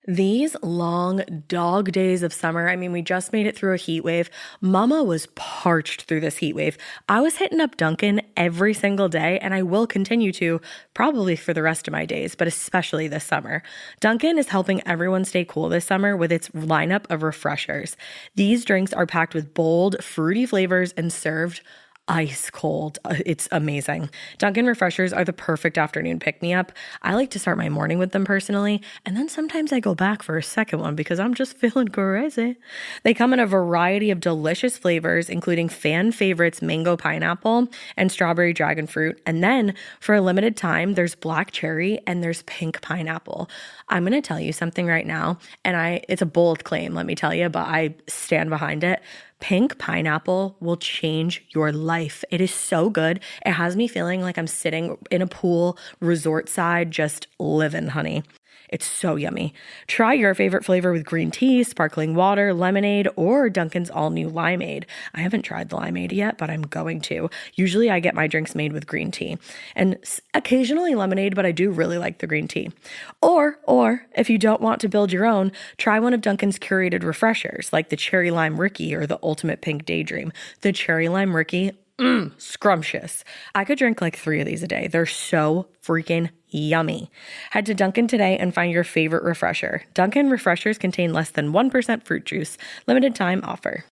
These long dog days of summer, I mean, we just made it through a heat wave. Mama was parched through this heat wave. I was hitting up Dunkin' every single day, and I will continue to probably for the rest of my days, but especially this summer. Dunkin' is helping everyone stay cool this summer with its lineup of refreshers. These drinks are packed with bold, fruity flavors and served ice cold. It's amazing. Dunkin' refreshers are the perfect afternoon pick-me-up. I like to start my morning with them personally, and then sometimes I go back for a second one because I'm just feeling crazy. They come in a variety of delicious flavors, including fan favorites mango pineapple and strawberry dragon fruit. And then for a limited time, there's black cherry and there's pink pineapple. I'm going to tell you something right now, and it's a bold claim, let me tell you, but I stand behind it. Pink pineapple will change your life. It is so good. It has me feeling like I'm sitting in a pool, resort side, just living, honey. It's so yummy. Try your favorite flavor with green tea, sparkling water, lemonade, or Dunkin's all-new limeade. I haven't tried the limeade yet, but I'm going to. Usually I get my drinks made with green tea and occasionally lemonade, but I do really like the green tea. Or if you don't want to build your own, try one of Dunkin's curated refreshers like the Cherry Lime Ricky or the Ultimate Pink Daydream. The Cherry Lime Ricky, scrumptious. I could drink like 3 of these a day. They're so freaking yummy. Head to Dunkin' today and find your favorite refresher. Dunkin' refreshers contain less than 1% fruit juice. Limited time offer.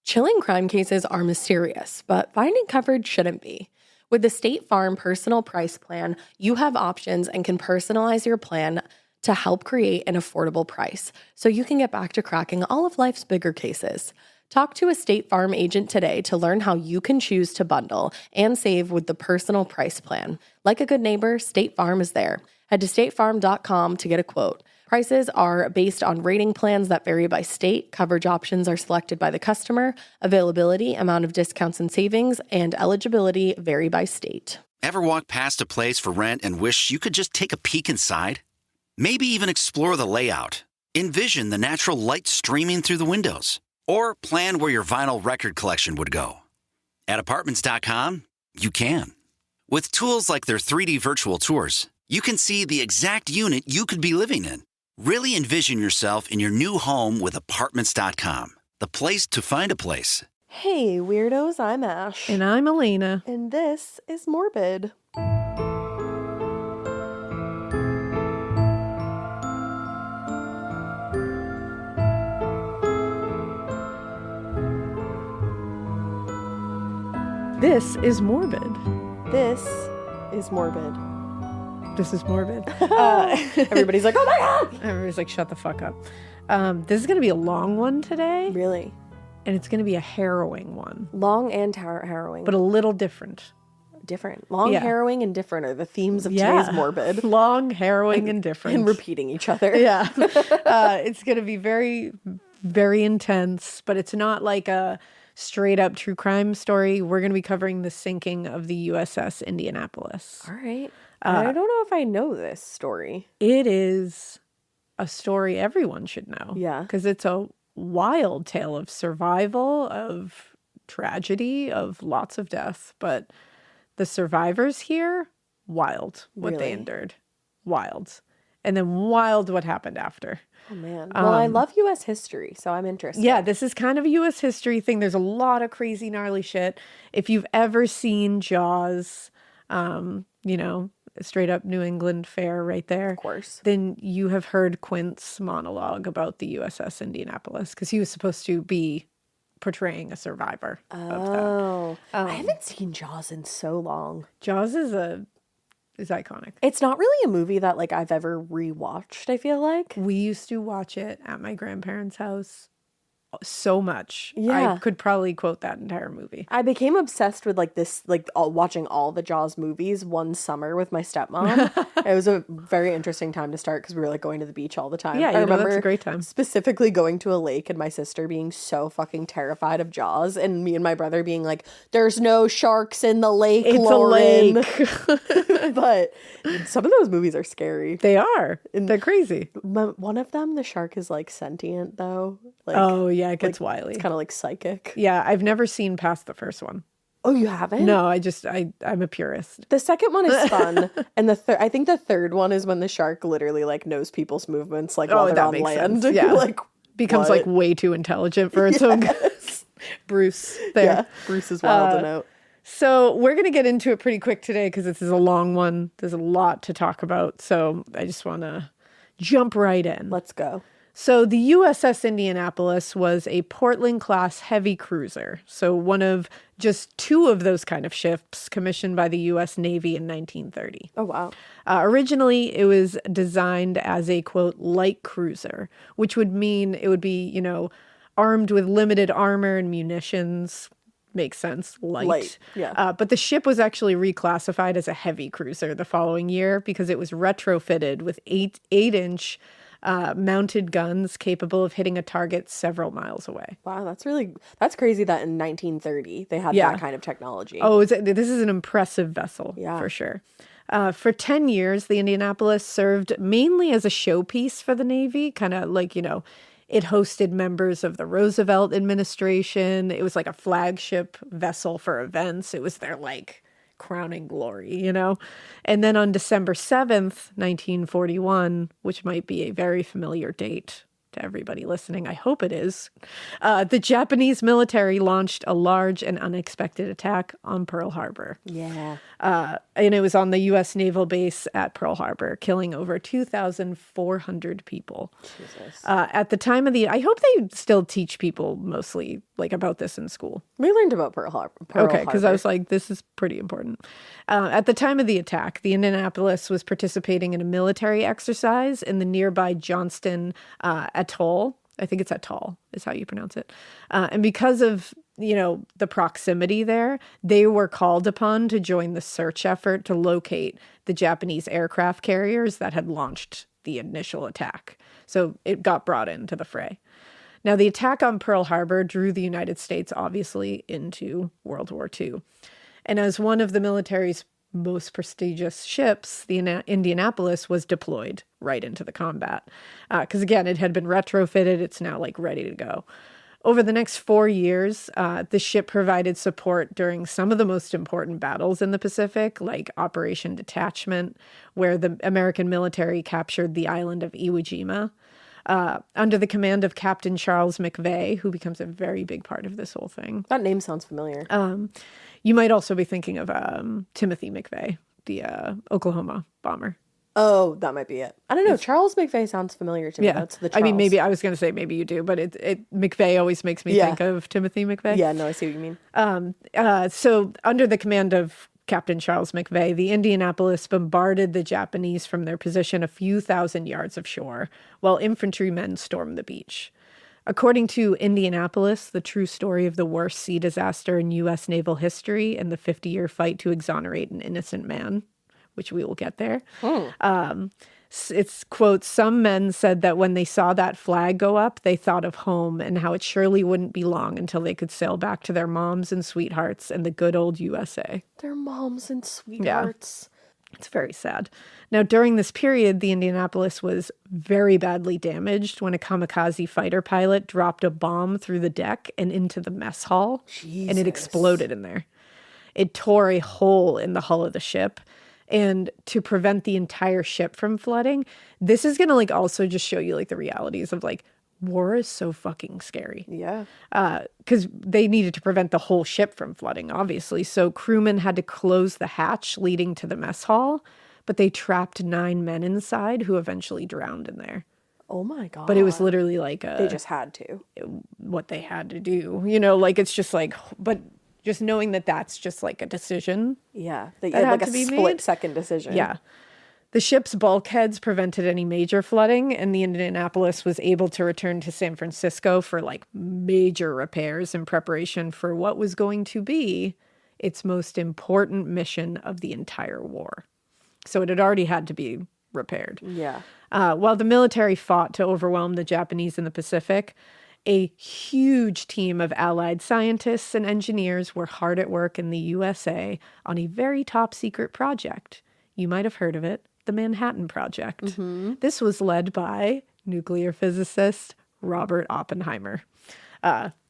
Chilling crime cases are mysterious, but finding coverage shouldn't be. With the State Farm Personal Price Plan, you have options and can personalize your plan to help create an affordable price so you can get back to cracking all of life's bigger cases. Talk to a State Farm agent today to learn how you can choose to bundle and save with the Personal Price Plan. Like a good neighbor, State Farm is there. Head to statefarm.com to get a quote. Prices are based on rating plans that vary by state. Coverage options are selected by the customer. Availability, amount of discounts and savings, and eligibility vary by state. Ever walk past a place for rent and wish you could just take a peek inside? Maybe even explore the layout. Envision the natural light streaming through the windows. Or plan where your vinyl record collection would go. At Apartments.com, you can. With tools like their 3D virtual tours, you can see the exact unit you could be living in. Really envision yourself in your new home with Apartments.com, the place to find a place. Hey, weirdos, I'm Ash. And I'm Elena. And this is Morbid. This is Morbid. This is Morbid. This is Morbid. Everybody's like, oh my God! Everybody's like, shut the fuck up. This is going to be a long one today. Really? And it's going to be a harrowing one. Long and harrowing. But a little different. Different. Long, Yeah. harrowing, and different are the themes of today's Morbid. Long, harrowing, and different. And repeating each other. Yeah. It's going to be very, very intense, but it's not like a straight up true crime story. We're going to be covering the sinking of the USS Indianapolis. All right. I don't know if I know this story. It is a story everyone should know. Yeah. Because it's a wild tale of survival, of tragedy, of lots of death. But the survivors here, wild what they endured. Wild. And then wild what happened after. Oh, man. Well, I love U.S. history, so I'm interested. Yeah, this is kind of a U.S. history thing. There's a lot of crazy, gnarly shit. If you've ever seen Jaws, straight up New England fare right there. Of course. Then you have heard Quint's monologue about the USS Indianapolis because he was supposed to be portraying a survivor of that. Oh. I haven't seen Jaws in so long. Jaws is iconic. It's not really a movie that like I've ever rewatched, I feel like. We used to watch it at my grandparents' house so much. Yeah. I could probably quote that entire movie. I became obsessed with watching all the Jaws movies one summer with my stepmom. It was a very interesting time to start because we were like going to the beach all the time. Yeah, I remember that's a great time. Specifically going to a lake and my sister being so fucking terrified of Jaws and me and my brother being like, there's no sharks in the lake, It's Lauren. a lake. But some of those movies are scary. They are. They're crazy. One of them, the shark is like sentient though. Like, Oh, yeah, it gets wily. It's kind of like psychic. Yeah, I've never seen past the first one. Oh, you haven't? No, I'm a purist. The second one is fun, and I think the third one is when the shark literally like knows people's movements, like while they're that on makes land. sense. Yeah. You're like, Becomes what? like way too intelligent for its own good. Bruce there. Yeah, Bruce is wilding out. So we're going to get into it pretty quick today because this is a long one. There's a lot to talk about. So I just want to jump right in. Let's go. So the USS Indianapolis was a Portland-class heavy cruiser. So one of just two of those kind of ships commissioned by the U.S. Navy in 1930. Oh, wow. Originally, it was designed as a, quote, light cruiser, which would mean it would be, armed with limited armor and munitions. Makes sense. Light. Yeah. But the ship was actually reclassified as a heavy cruiser the following year because it was retrofitted with 8-inch mounted guns capable of hitting a target several miles away. Wow, that's crazy that in 1930 they had that kind of technology. Oh, this is an impressive vessel, for sure. For 10 years, the Indianapolis served mainly as a showpiece for the Navy, kind of like, it hosted members of the Roosevelt administration. It was like a flagship vessel for events. It was their like crowning glory, And then on December 7th, 1941, which might be a very familiar date to everybody listening, I hope it is, the Japanese military launched a large and unexpected attack on Pearl Harbor. Yeah. And it was on the U.S. naval base at Pearl Harbor, killing over 2,400 people. Jesus. At the time of I hope they still teach people mostly like about this in school. We learned about Pearl Harbor. Okay, because I was like, this is pretty important. At the time of the attack, the Indianapolis was participating in a military exercise in the nearby Johnston Atoll. I think it's Atoll is how you pronounce it. And because of, the proximity there, they were called upon to join the search effort to locate the Japanese aircraft carriers that had launched the initial attack. So it got brought into the fray. Now, the attack on Pearl Harbor drew the United States, obviously, into World War II. And as one of the military's most prestigious ships, the Indianapolis was deployed right into the combat. Because, again, it had been retrofitted. It's now, ready to go. Over the next 4 years, the ship provided support during some of the most important battles in the Pacific, like Operation Detachment, where the American military captured the island of Iwo Jima. Under the command of Captain Charles McVay, who becomes a very big part of this whole thing. That name sounds familiar. You might also be thinking of Timothy McVeigh, the Oklahoma bomber. Oh, that might be it. I don't know. Charles McVay sounds familiar to me. Yeah. That's the Charles. I mean, maybe I was going to say maybe you do, but McVeigh always makes me think of Timothy McVeigh. Yeah, no, I see what you mean. So under the command of Captain Charles McVay, the Indianapolis bombarded the Japanese from their position a few thousand yards of shore, while infantrymen stormed the beach. According to Indianapolis, the true story of the worst sea disaster in U.S. naval history and the 50-year fight to exonerate an innocent man, which we will get there. It's, quote, some men said that when they saw that flag go up, they thought of home and how it surely wouldn't be long until they could sail back to their moms and sweethearts and the good old USA. Their moms and sweethearts. Yeah. It's very sad. Now, during this period, the Indianapolis was very badly damaged when a kamikaze fighter pilot dropped a bomb through the deck and into the mess hall, and it exploded in there. It tore a hole in the hull of the ship. And to prevent the entire ship from flooding, this is going to also just show you the realities of war is so fucking scary. Yeah. Because they needed to prevent the whole ship from flooding, obviously. So crewmen had to close the hatch leading to the mess hall, but they trapped 9 men inside who eventually drowned in there. Oh my God. But it was literally they just had to. What they had to do. It's just but just knowing that that's just a decision. Yeah. That had a to be split-second decision. Yeah. The ship's bulkheads prevented any major flooding, and the Indianapolis was able to return to San Francisco for major repairs in preparation for what was going to be its most important mission of the entire war. So it had already had to be repaired. Yeah. While the military fought to overwhelm the Japanese in the Pacific, a huge team of Allied scientists and engineers were hard at work in the USA on a very top secret project. You might have heard of it, the Manhattan Project. Mm-hmm. This was led by nuclear physicist Robert Oppenheimer.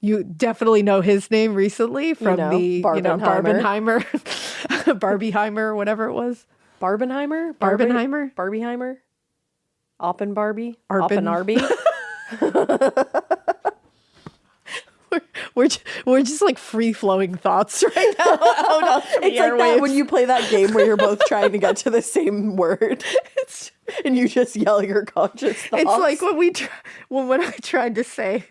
You definitely know his name recently from Barbenheimer. Barbieheimer, whatever it was. Barbenheimer? Barbenheimer? Barbieheimer? Oppen Barbie? Arpen. Oppen Arby? We're just like free-flowing thoughts right now. It's like that when you play that game where you're both trying to get to the same word. And you just yell your conscious thoughts. It's like when I tried to say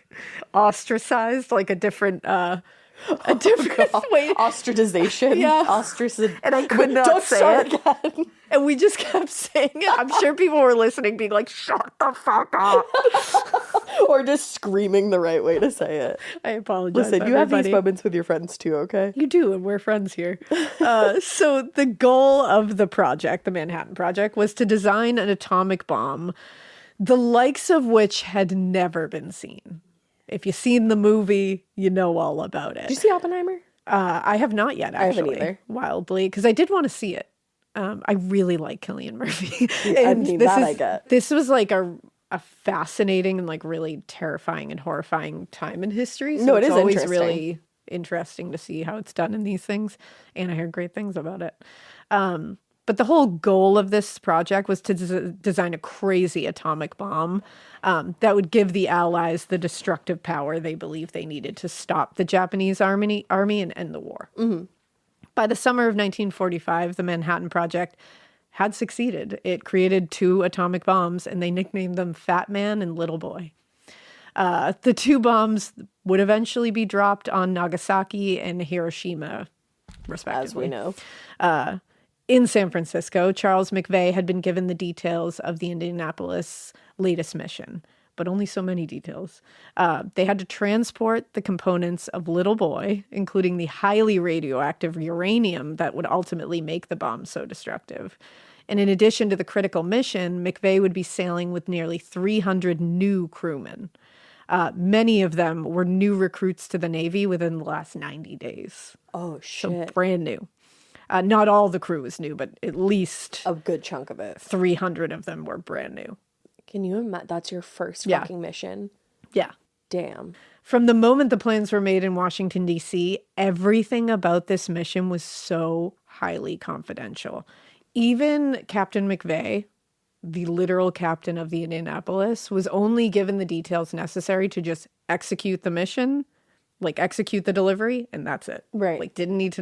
ostracized, like a different way. Ostracization. Yeah. And I could not say it. Again. And we just kept saying it. I'm sure people were listening being like, shut the fuck up. Or just screaming the right way to say it. I apologize. Listen, you have everybody. these moments with your friends too, okay? You do, and we're friends here. So the goal of the project, the Manhattan Project, was to design an atomic bomb, the likes of which had never been seen. If you've seen the movie, you know all about it. Did you see Oppenheimer? I have not yet, actually. I haven't either. Wildly, because I did want to see it. I really like Cillian Murphy. I get. This was like a fascinating and like really terrifying and horrifying time in history. So it it's is always interesting. really interesting to see how it's done in these things. And I heard great things about it. But the whole goal of this project was to design a crazy atomic bomb that would give the Allies the destructive power they believed they needed to stop the Japanese army and end the war. Mm-hmm. By the summer of 1945, the Manhattan Project had succeeded. It created 2 atomic bombs, and they nicknamed them Fat Man and Little Boy. The 2 bombs would eventually be dropped on Nagasaki and Hiroshima, respectively. As we know. In San Francisco, Charles McVeigh had been given the details of the Indianapolis latest mission, but only so many details. They had to transport the components of Little Boy, including the highly radioactive uranium that would ultimately make the bomb so destructive. And in addition to the critical mission, McVeigh would be sailing with nearly 300 new crewmen. Many of them were new recruits to the Navy within the last 90 days. Oh, shit. So brand new. Not all the crew was new, but at least A good chunk of it. 300 of them were brand new. Can you imagine? That's your first Yeah. fucking mission. Yeah. Damn. From the moment the plans were made in Washington, D.C., everything about this mission was so highly confidential. Even Captain McVeigh, the literal captain of the Indianapolis, was only given the details necessary to just execute the mission, like execute the delivery, and that's it. Right. Like didn't need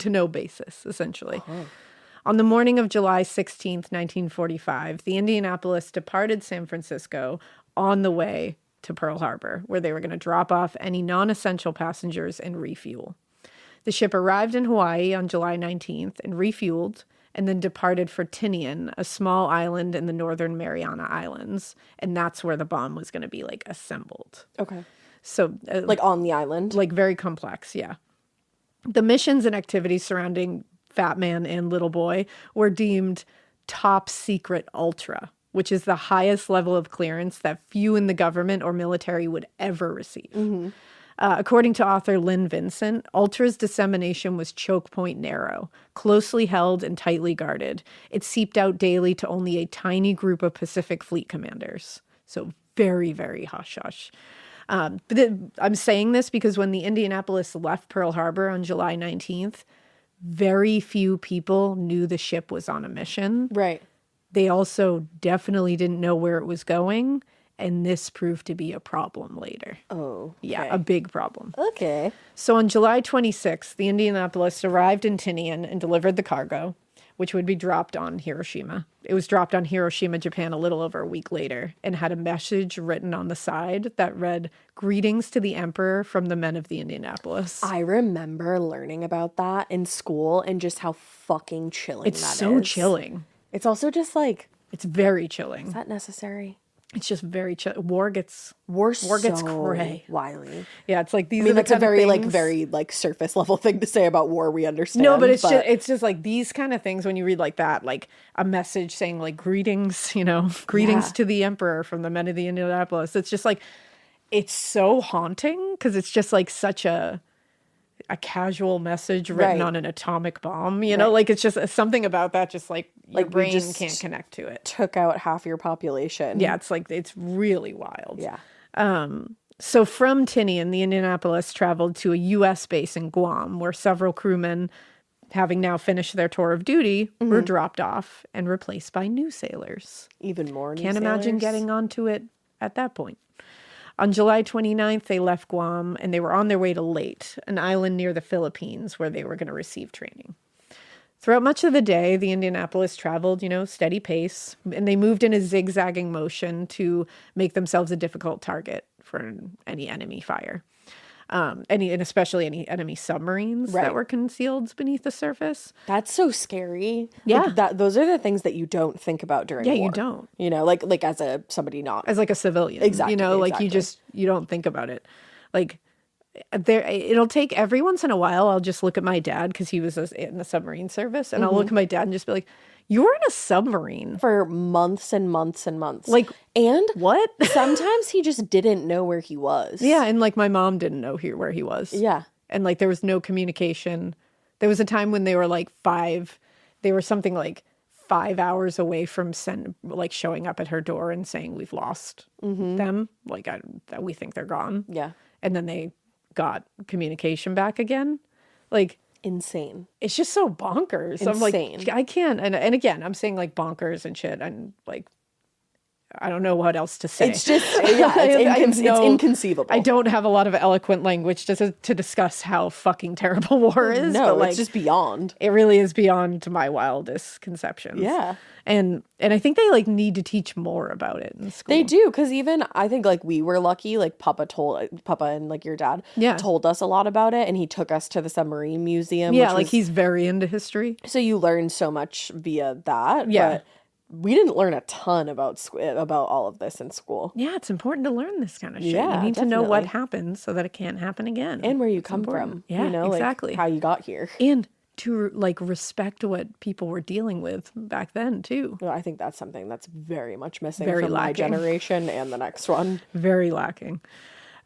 to know basis, essentially. On the morning of July 16th, 1945, the Indianapolis departed San Francisco on the way to Pearl Harbor, where they were going to drop off any non-essential passengers and refuel. The ship arrived in Hawaii on July 19th and refueled, and then departed for Tinian, a small island in the northern Mariana Islands, and that's where the bomb was going to be like assembled. Okay. So Like on the island? like very complex, yeah. The missions and activities surrounding Fat Man and Little Boy were deemed top secret ultra, which is the highest level of clearance that few in the government or military would ever receive. Mm-hmm. According to author Lynn Vincent, Ultra's dissemination was choke point narrow, closely held and tightly guarded. It seeped out daily to only a tiny group of Pacific Fleet commanders. So very, very hush-hush. I'm saying this because when the Indianapolis left Pearl Harbor on July 19th, very few people knew the ship was on a mission. Right. They also definitely didn't know where it was going, and this proved to be a problem later. Oh. Yeah, okay. a big problem. Okay. So on July 26th, the Indianapolis arrived in Tinian and delivered the cargo, which would be dropped on Hiroshima. It was dropped on Hiroshima, Japan, a little over a week later, and had a message written on the side that read, "Greetings to the Emperor from the men of the Indianapolis." I remember learning about that in school and just how fucking chilling It's that is. so chilling. It's also just like, It's very chilling. is that necessary? It's just very chill. War gets So cray. wily. Yeah, it's like these. I mean, are the that's a kind of very things- very like surface level thing to say about war. We understand. No, but it's just like these kind of things when you read like that, like a message saying like greetings, greetings Yeah. to the Emperor from the men of the Indianapolis. It's just like it's so haunting because it's just like such a casual message written Right. on an atomic bomb. You Right. know, like it's just something about that. Just like your Like, we brain just can't connect to it. took out half your population. Yeah, it's like it's really wild. Yeah. So from Tinian, the Indianapolis traveled to a U.S. base in Guam, where several crewmen, having now finished their tour of duty, were dropped off and replaced by new sailors. Even more new Can't imagine sailors? getting onto it at that point. On July 29th, they left Guam, and they were on their way to Leyte, an island near the Philippines, where they were going to receive training. Throughout much of the day, the Indianapolis traveled, steady pace, and they moved in a zigzagging motion to make themselves a difficult target for any enemy fire. And especially any enemy submarines that were concealed beneath the surface. That's so scary. Yeah. Like those are the things that you don't think about during war. You don't. Like as somebody not. As like a civilian. Exactly. Like you don't think about it. Like it'll take every once in a while, I'll just look at my dad because he was in the submarine service, and I'll look at my dad and just be like, you were in a submarine for months and months and months. Like, and what? sometimes he just didn't know where he was. Yeah, and like my mom didn't know where he was. Yeah. And like there was no communication. There was a time when they were like they were something like 5 hours away from showing up at her door and saying we've lost them. Like we think they're gone. Yeah. And then they got communication back again. Like, insane. it's just so bonkers. Insane. I'm like, I can't. And again, I'm saying like bonkers and shit. And like, I don't know what else to say. It's just, it's inconceivable. I don't have a lot of eloquent language to discuss how fucking terrible war is. No, but like, it's just beyond. it really is beyond my wildest conceptions. Yeah. And I think they like need to teach more about it in school. They do, because even I think like we were lucky, like Papa and like your dad told us a lot about it, and he took us to the submarine museum. Yeah, like he's very into history. So you learn so much via that. Yeah. But we didn't learn a ton about all of this in school. Yeah, it's important to learn this kind of shit. Yeah, you need to know what definitely. happened so that it can't happen again. And where you come from. Yeah, exactly. Like how you got here. And to like respect what people were dealing with back then too. Well, I think that's something that's very much missing Very from my lacking. generation and the next one. Very lacking.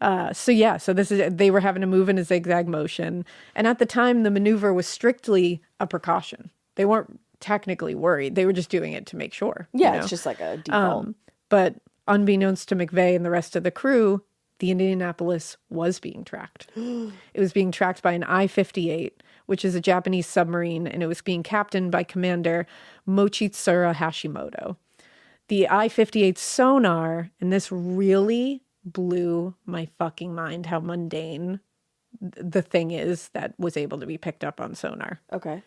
So they were having to move in a zigzag motion. And at the time, the maneuver was strictly a precaution. They weren't technically worried. They were just doing it to make sure. Yeah, it's just like a default. But unbeknownst to McVeigh and the rest of the crew, the Indianapolis was being tracked. It was being tracked by an I-58, which is a Japanese submarine, and it was being captained by Commander Mochitsura Hashimoto. The I-58 sonar, and this really blew my fucking mind how mundane the thing is that was able to be picked up on sonar. Okay.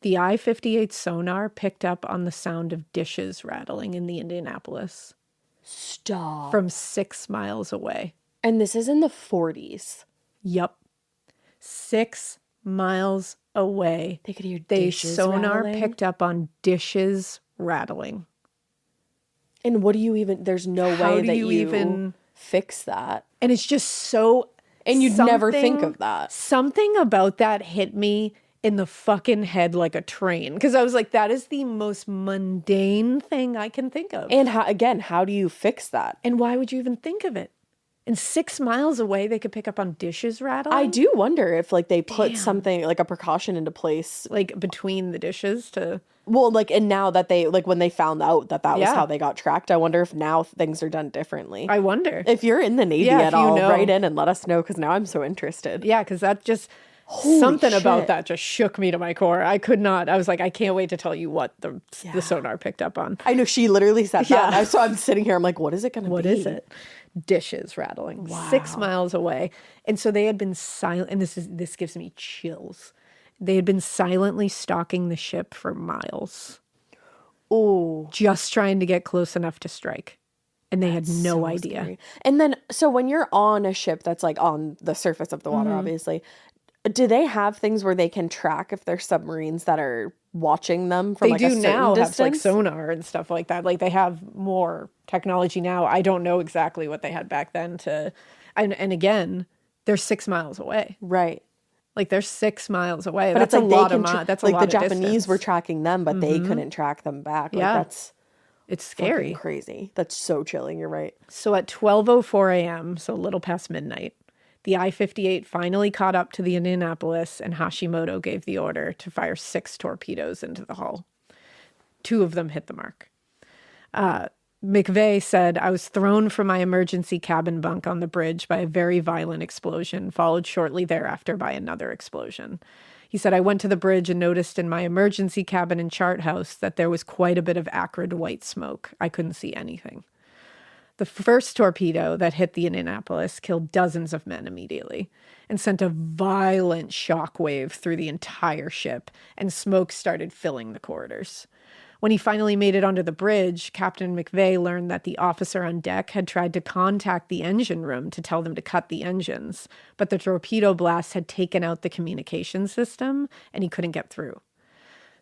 The I-58 sonar picked up on the sound of dishes rattling in the Indianapolis. Stop. From 6 miles away. And this is in the 40s. Yup. 6 miles away. They could hear They dishes sonar rattling? picked up on dishes rattling. And what do you even, there's no How way do that you you even fix that. And it's just so... And you'd never think of that. Something about that hit me in the fucking head like a train. Because I was like, that is the most mundane thing I can think of. And how do you fix that? And why would you even think of it? And 6 miles away, they could pick up on dishes rattling? I do wonder if like they put something like a precaution into place. Like between the dishes to... Well, like, and now that they, like when they found out that was how they got tracked, I wonder if now things are done differently. I wonder. If you're in the Navy at all, write in and let us know, because now I'm so interested. Yeah, because that just... Holy something shit. about that just shook me to my core. I could not. I was like, I can't wait to tell you what the sonar picked up on. I know she literally said that. Yeah. So I'm sitting here. I'm like, what is it going to be? What is it? Dishes rattling. Wow. 6 miles away. And so they had been silent. And this gives me chills. They had been silently stalking the ship for miles. Oh, Just trying to get close enough to strike. And they had no idea. scary. And then, so when you're on a ship that's like on the surface of the water, obviously, do they have things where they can track if there's submarines that are watching them from They like a do certain now distance? have like sonar and stuff like that. Like they have more technology now. I don't know exactly what they had back then and again, they're 6 miles away. Right. Like they're 6 miles away. But That's it's a like lot they of can that's a like lot the of Japanese distance. were tracking them, but they couldn't track them back. Like, Yeah. that's It's scary. fucking crazy. That's so chilling. You're right. So at 12:04 a.m., so a little past midnight, the I-58 finally caught up to the Indianapolis, and Hashimoto gave the order to fire 6 torpedoes into the hull. 2 of them hit the mark. McVeigh said, I was thrown from my emergency cabin bunk on the bridge by a very violent explosion, followed shortly thereafter by another explosion. He said, I went to the bridge and noticed in my emergency cabin and chart house that there was quite a bit of acrid white smoke. I couldn't see anything. The first torpedo that hit the Indianapolis killed dozens of men immediately and sent a violent shock wave through the entire ship, and smoke started filling the corridors. When he finally made it onto the bridge, Captain McVeigh learned that the officer on deck had tried to contact the engine room to tell them to cut the engines, but the torpedo blast had taken out the communication system, and he couldn't get through.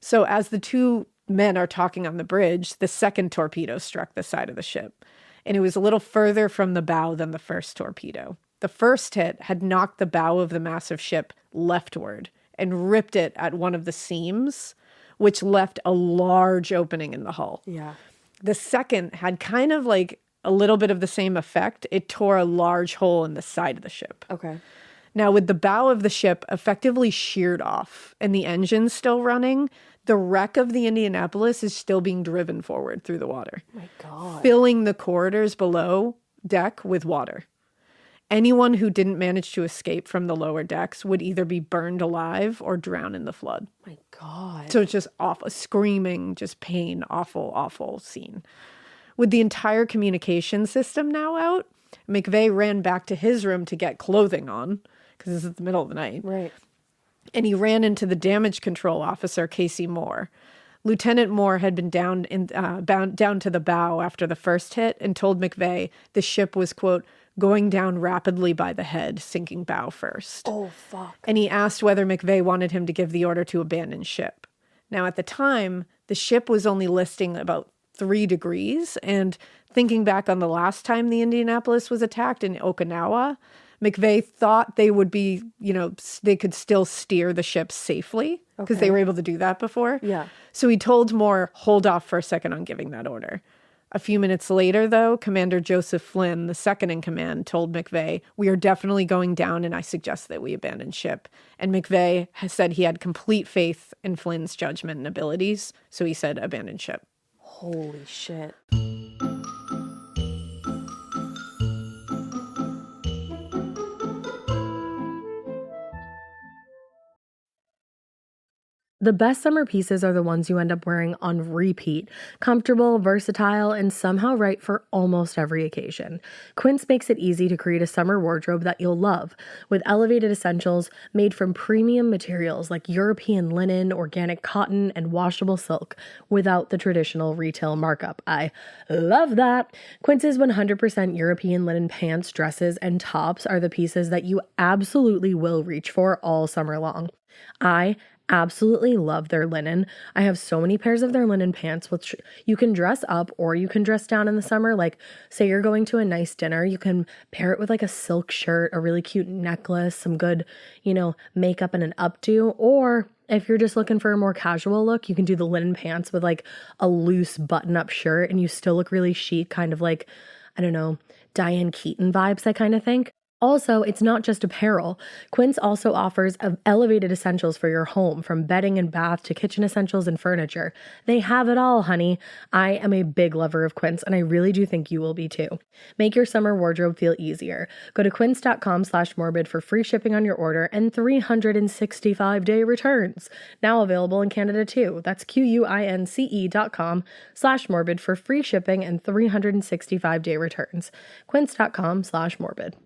So as the two men are talking on the bridge, the second torpedo struck the side of the ship, and it was a little further from the bow than the first torpedo. The first hit had knocked the bow of the massive ship leftward and ripped it at one of the seams, which left a large opening in the hull. Yeah. The second had kind of like a little bit of the same effect. It tore a large hole in the side of the ship. Okay. Now, with the bow of the ship effectively sheared off and the engine still running, the wreck of the Indianapolis is still being driven forward through the water. Oh my God. Filling the corridors below deck with water. Anyone who didn't manage to escape from the lower decks would either be burned alive or drown in the flood. Oh my God. So it's just awful, screaming, just pain, awful, awful scene. With the entire communication system now out, McVeigh ran back to his room to get clothing on, because this is the middle of the night. Right. And he ran into the damage control officer, Casey Moore. Lieutenant Moore had been down to the bow after the first hit and told McVeigh the ship was, quote, going down rapidly by the head, sinking bow first. Oh, fuck. And he asked whether McVeigh wanted him to give the order to abandon ship. Now, at the time, the ship was only listing about 3 degrees, and thinking back on the last time the Indianapolis was attacked in Okinawa, McVeigh thought they would be, they could still steer the ship safely because they were able to do that before. Yeah. So he told Moore, hold off for a second on giving that order. A few minutes later, though, Commander Joseph Flynn, the second in command, told McVeigh, we are definitely going down and I suggest that we abandon ship. And McVeigh has said he had complete faith in Flynn's judgment and abilities, so he said abandon ship. Holy shit. The best summer pieces are the ones you end up wearing on repeat. Comfortable, versatile, and somehow right for almost every occasion. Quince makes it easy to create a summer wardrobe that you'll love, with elevated essentials made from premium materials like European linen, organic cotton, and washable silk, without the traditional retail markup. I love that! Quince's 100% European linen pants, dresses, and tops are the pieces that you absolutely will reach for all summer long. I absolutely love their linen. I have so many pairs of their linen pants, which you can dress up or you can dress down in the summer. Like, say you're going to a nice dinner, you can pair it with like a silk shirt, a really cute necklace, some good, makeup and an updo. Or if you're just looking for a more casual look, you can do the linen pants with like a loose button-up shirt and you still look really chic, kind of like, I don't know, Diane Keaton vibes, I kind of think. Also, it's not just apparel. Quince also offers elevated essentials for your home, from bedding and bath to kitchen essentials and furniture. They have it all, honey. I am a big lover of Quince, and I really do think you will be too. Make your summer wardrobe feel easier. Go to quince.com/morbid for free shipping on your order and 365-day returns. Now available in Canada too. That's QUINCE.com/morbid for free shipping and 365-day returns. Quince.com/morbid.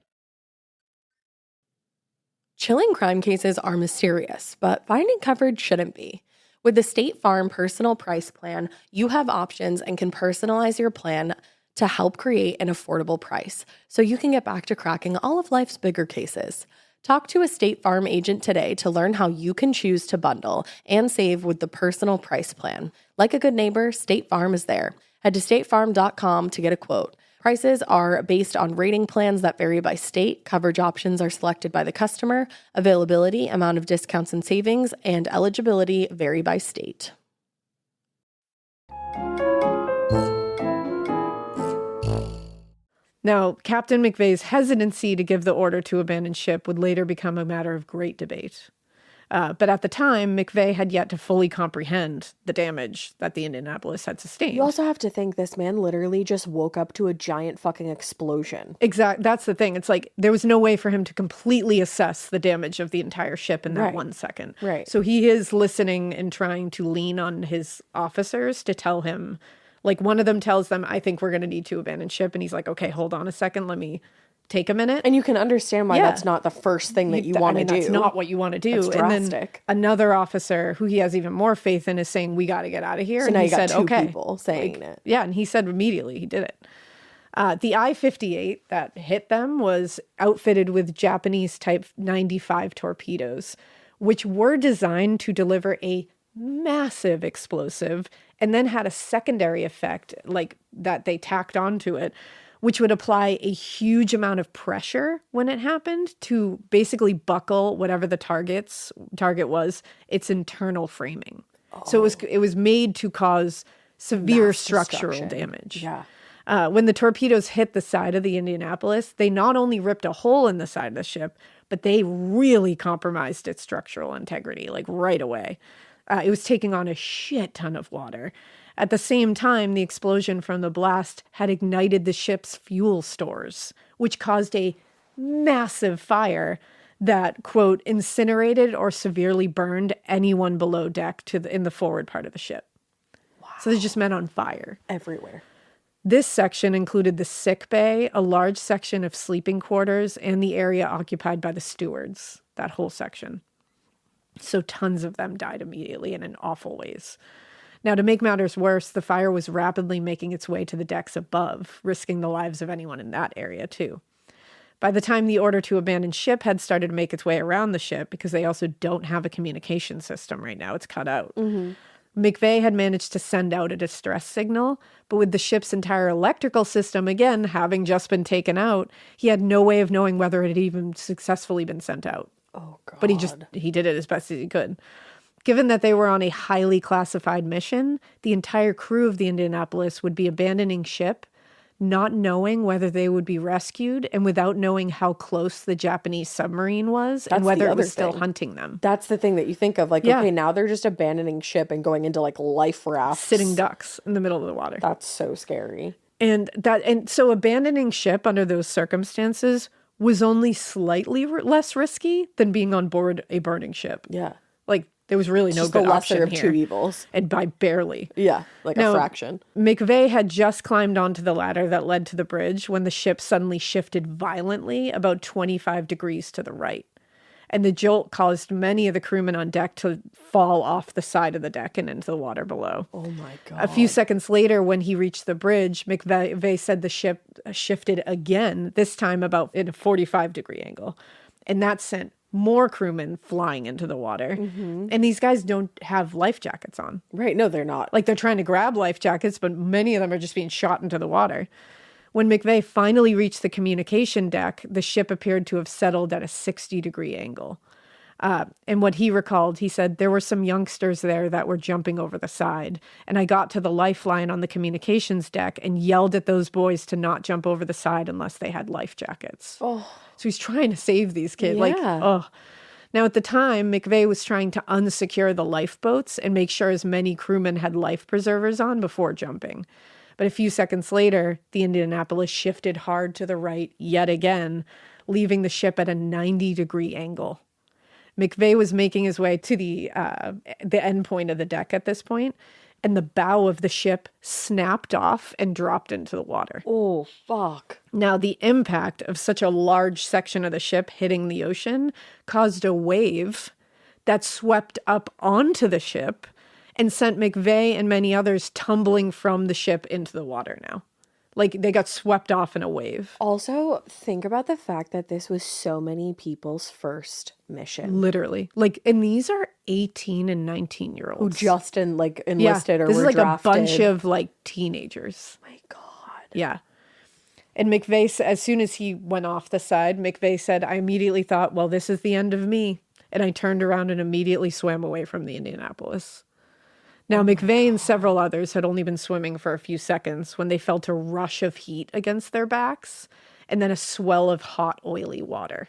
Chilling crime cases are mysterious, but finding coverage shouldn't be. With the State Farm Personal Price Plan, you have options and can personalize your plan to help create an affordable price, so you can get back to cracking all of life's bigger cases. Talk to a State Farm agent today to learn how you can choose to bundle and save with the Personal Price Plan. Like a good neighbor, State Farm is there. Head to statefarm.com to get a quote. Prices are based on rating plans that vary by state. Coverage options are selected by the customer. Availability, amount of discounts and savings, and eligibility vary by state. Now, Captain McVeigh's hesitancy to give the order to abandon ship would later become a matter of great debate. But at the time, McVeigh had yet to fully comprehend the damage that the Indianapolis had sustained. You also have to think this man literally just woke up to a giant fucking explosion. Exactly. That's the thing. It's like there was no way for him to completely assess the damage of the entire ship in that Right. 1 second. Right. So he is listening and trying to lean on his officers to tell him, like one of them tells them, I think we're going to need to abandon ship. And he's like, okay, hold on a second. Let me take a minute. And you can understand why Yeah. that's not the first thing that you want to do. That's not what you want to do. That's and then drastic. another officer who he has even more faith in is saying, we got to get out of here. So and now he you got said, two okay. people saying it. Yeah, and he said immediately he did it. The I-58 that hit them was outfitted with Japanese Type 95 torpedoes, which were designed to deliver a massive explosive and then had a secondary effect like that they tacked onto it, which would apply a huge amount of pressure when it happened to basically buckle whatever the target was, its internal framing. So it was made to cause severe Mass structural destruction. damage. Yeah. When the torpedoes hit the side of the Indianapolis, they not only ripped a hole in the side of the ship, but they really compromised its structural integrity, like right away. It was taking on a shit ton of water. At the same time, the explosion from the blast had ignited the ship's fuel stores, which caused a massive fire that, quote, incinerated or severely burned anyone below deck in the forward part of the ship. Wow. So they just met on fire. Everywhere. This section included the sick bay, a large section of sleeping quarters, and the area occupied by the stewards, that whole section. So tons of them died immediately and in awful ways. Now, to make matters worse, the fire was rapidly making its way to the decks above, risking the lives of anyone in that area, too. By the time the order to abandon ship had started to make its way around the ship, because they also don't have a communication system right now, it's cut out, McVeigh had managed to send out a distress signal, but with the ship's entire electrical system, again, having just been taken out, he had no way of knowing whether it had even successfully been sent out. Oh, God. But he did it as best as he could. Given that they were on a highly classified mission, the entire crew of the Indianapolis would be abandoning ship, not knowing whether they would be rescued and without knowing how close the Japanese submarine was and That's whether the it was other still thing. hunting them. That's the thing that you think of. Like, Yeah. okay, now they're just abandoning ship and going into like life rafts. Sitting ducks in the middle of the water. That's so scary. And so abandoning ship under those circumstances was only slightly less risky than being on board a burning ship. Yeah. Like, there was really no Just the good lesser option of here. two evils. And by barely. Yeah. Like Now, a fraction. McVeigh had just climbed onto the ladder that led to the bridge when the ship suddenly shifted violently about 25 degrees to the right. And the jolt caused many of the crewmen on deck to fall off the side of the deck and into the water below. Oh my God. A few seconds later, when he reached the bridge, McVeigh said the ship shifted again, this time about in a 45-degree angle. And that sent more crewmen flying into the water. And these guys don't have life jackets on. Right. No, they're not. Like, they're trying to grab life jackets, but many of them are just being shot into the water. When McVeigh finally reached the communication deck, the ship appeared to have settled at a 60-degree angle. And what he recalled, he said, there were some youngsters there that were jumping over the side. And I got to the lifeline on the communications deck and yelled at those boys to not jump over the side unless they had life jackets. Oh. So he's trying to save these kids. Yeah. Like, oh. Now, at the time, McVeigh was trying to unsecure the lifeboats and make sure as many crewmen had life preservers on before jumping. But a few seconds later, the Indianapolis shifted hard to the right yet again, leaving the ship at a 90-degree angle. McVeigh was making his way to the end point of the deck at this point, and the bow of the ship snapped off and dropped into the water. Oh, fuck. Now, the impact of such a large section of the ship hitting the ocean caused a wave that swept up onto the ship and sent McVeigh and many others tumbling from the ship into the water now. Like, they got swept off in a wave. Also, think about the fact that this was so many people's first mission. Literally. Like, and these are 18 and 19-year-olds. Who just enlisted or this were is like drafted. a bunch of, like, teenagers. My God. Yeah. And McVeigh, as soon as he went off the side, McVeigh said, I immediately thought, well, this is the end of me. And I turned around and immediately swam away from the Indianapolis. Now, McVeigh and several others had only been swimming for a few seconds when they felt a rush of heat against their backs and then a swell of hot, oily water,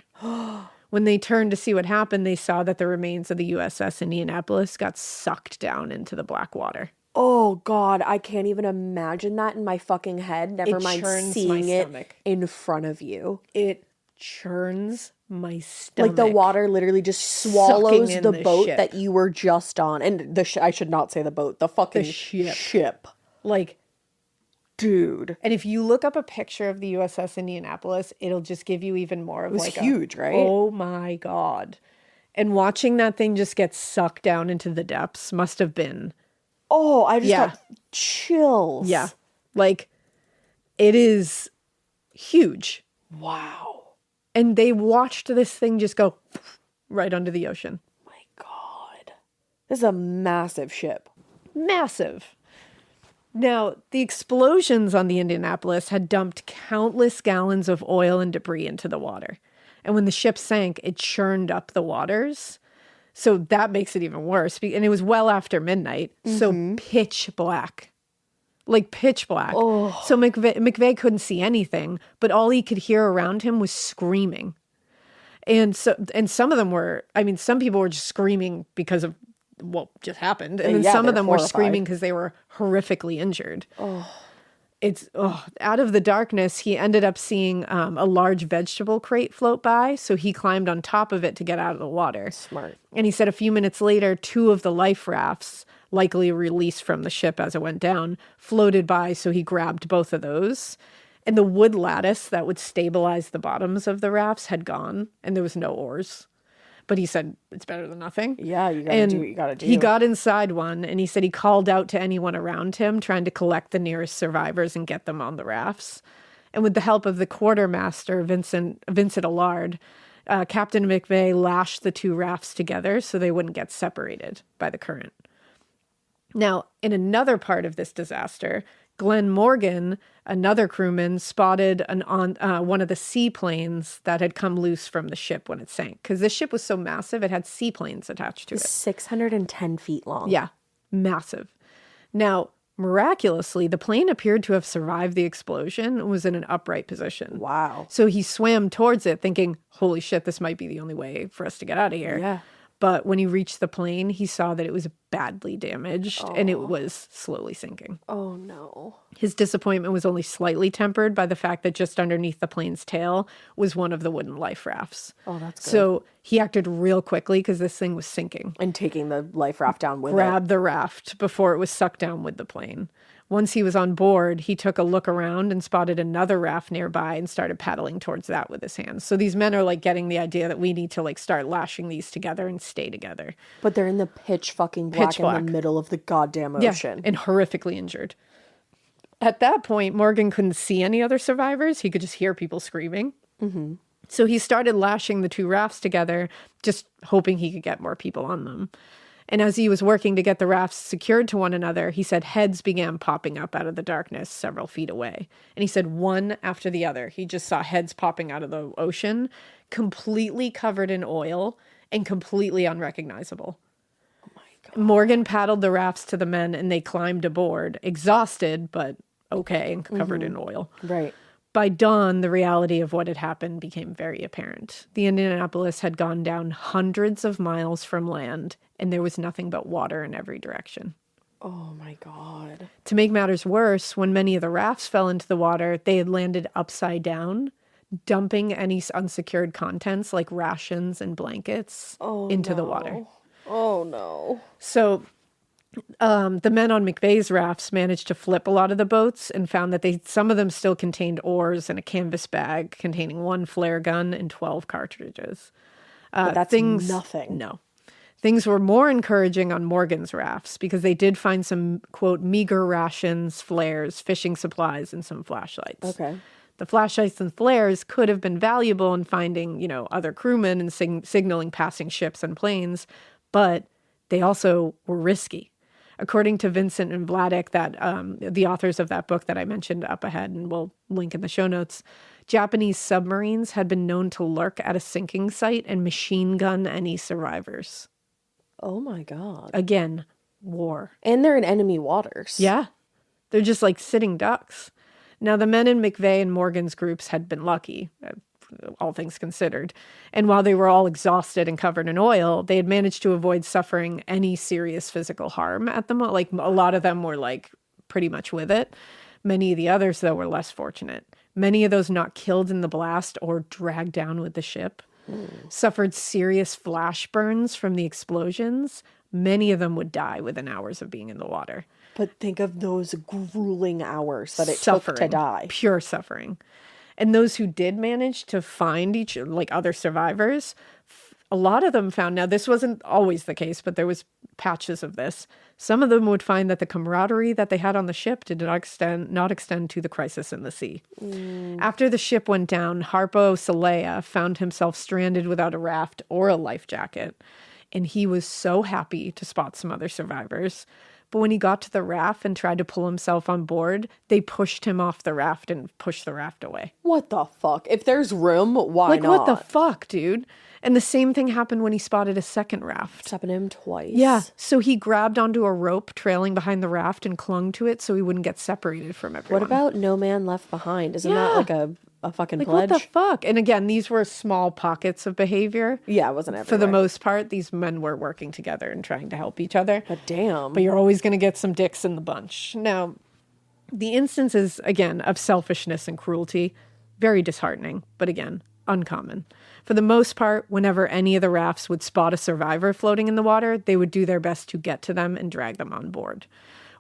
When they turned to see what happened, they saw that the remains of the USS Indianapolis got sucked down into the black water. Oh, God, I can't even imagine that in my fucking head. Never mind seeing it in front of you. It churns my stomach. Like the water literally just swallows the boat that you were just on. And I should not say the boat, the fucking ship. Like, dude. And if you look up a picture of the USS Indianapolis, it'll just give you even more of like huge, right? Oh my God. And watching that thing just get sucked down into the depths must have been. Oh, I just got chills. Yeah. Like, it is huge. Wow. And they watched this thing just go right under the ocean. My God. This is a massive ship. Massive. Now, the explosions on the Indianapolis had dumped countless gallons of oil and debris into the water. And when the ship sank, it churned up the waters. So that makes it even worse. And it was well after midnight. So pitch black. Like pitch black. Oh. So McVeigh couldn't see anything, but all he could hear around him was screaming. And some of them were, I mean, some people were just screaming because of what just happened. And then some of them were screaming because they were horrifically injured. Out of the darkness, he ended up seeing a large vegetable crate float by. So he climbed on top of it to get out of the water. Smart. And he said a few minutes later, 2 of the life rafts, likely released from the ship as it went down, floated by. So he grabbed both of those. And the wood lattice that would stabilize the bottoms of the rafts had gone, and there was no oars. But he said, it's better than nothing. Yeah, you gotta do what you gotta do. He got inside one, and he said he called out to anyone around him, trying to collect the nearest survivors and get them on the rafts. And with the help of the quartermaster, Vincent Allard, Captain McVeigh lashed the 2 rafts together so they wouldn't get separated by the current. Now, in another part of this disaster, Glenn Morgan, another crewman, spotted one of the seaplanes that had come loose from the ship when it sank. Because this ship was so massive, it had seaplanes attached to it. 610 feet long. Yeah, massive. Now, miraculously, the plane appeared to have survived the explosion and was in an upright position. Wow. So he swam towards it thinking, holy shit, this might be the only way for us to get out of here. Yeah. But when he reached the plane, he saw that it was badly damaged and it was slowly sinking. Oh, no. His disappointment was only slightly tempered by the fact that just underneath the plane's tail was one of the wooden life rafts. Oh, that's good. So he acted real quickly because this thing was sinking. And taking the life raft down with Grabbed the raft before it was sucked down with the plane. Once he was on board, he took a look around and spotted another raft nearby and started paddling towards that with his hands. So these men are like getting the idea that we need to like start lashing these together and stay together. But they're in the pitch fucking black in the middle of the goddamn ocean. Yeah, and horrifically injured. At that point, Morgan couldn't see any other survivors. He could just hear people screaming. Mm-hmm. So he started lashing the 2 rafts together, just hoping he could get more people on them. And as he was working to get the rafts secured to one another, he said heads began popping up out of the darkness several feet away. And he said one after the other. He just saw heads popping out of the ocean, completely covered in oil and completely unrecognizable. Oh my God. Morgan paddled the rafts to the men and they climbed aboard, exhausted, but okay, and covered in oil. Right. By dawn, the reality of what had happened became very apparent. The Indianapolis had gone down hundreds of miles from land, and there was nothing but water in every direction. Oh my God. To make matters worse, when many of the rafts fell into the water, they had landed upside down, dumping any unsecured contents like rations and blankets into the water. Oh no. So the men on McVeigh's rafts managed to flip a lot of the boats and found that some of them still contained oars and a canvas bag containing 1 flare gun and 12 cartridges. But that's nothing. No. Things were more encouraging on Morgan's rafts because they did find some, quote, meager rations, flares, fishing supplies, and some flashlights. Okay. The flashlights and flares could have been valuable in finding, other crewmen and signaling passing ships and planes, but they also were risky. According to Vincent and Vladek, the authors of that book that I mentioned up ahead, and we'll link in the show notes, Japanese submarines had been known to lurk at a sinking site and machine gun any survivors. Oh my God. Again, war. And they're in enemy waters. Yeah. They're just like sitting ducks. Now, the men in McVeigh and Morgan's groups had been lucky. all things considered. And while they were all exhausted and covered in oil, they had managed to avoid suffering any serious physical harm at the moment. Like, a lot of them were like pretty much with it. Many of the others, though, were less fortunate. Many of those not killed in the blast or dragged down with the ship suffered serious flash burns from the explosions. Many of them would die within hours of being in the water. But think of those grueling hours that it Suffering, took to die. pure suffering. And those who did manage to find other survivors, a lot of them found, now this wasn't always the case, but there was patches of this. Some of them would find that the camaraderie that they had on the ship did not extend to the crisis in the sea. After the ship went down, Harpo Salea found himself stranded without a raft or a life jacket. And he was so happy to spot some other survivors. But when he got to the raft and tried to pull himself on board, they pushed him off the raft and pushed the raft away. What the fuck? If there's room, why Like, not? what the fuck, dude? And the same thing happened when he spotted a second raft. It's happened to him twice. Yeah. So he grabbed onto a rope trailing behind the raft and clung to it so he wouldn't get separated from everyone. What about no man left behind? Isn't that like a fucking like, pledge? what the fuck? And again, these were small pockets of behavior. Yeah, it wasn't everywhere. For the most part, these men were working together and trying to help each other. But damn. But you're always going to get some dicks in the bunch. Now, the instances, again, of selfishness and cruelty, very disheartening, but again, uncommon. For the most part, whenever any of the rafts would spot a survivor floating in the water, they would do their best to get to them and drag them on board.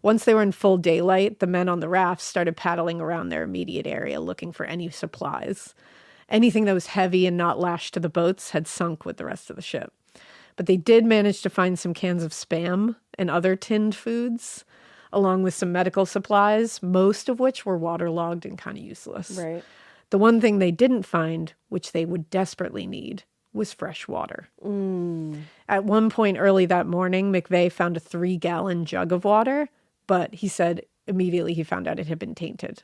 Once they were in full daylight, the men on the rafts started paddling around their immediate area looking for any supplies. Anything that was heavy and not lashed to the boats had sunk with the rest of the ship. But they did manage to find some cans of Spam and other tinned foods, along with some medical supplies, most of which were waterlogged and kind of useless. Right. The one thing they didn't find, which they would desperately need, was fresh water. At one point early that morning, McVeigh found a 3-gallon jug of water, but he said immediately he found out it had been tainted.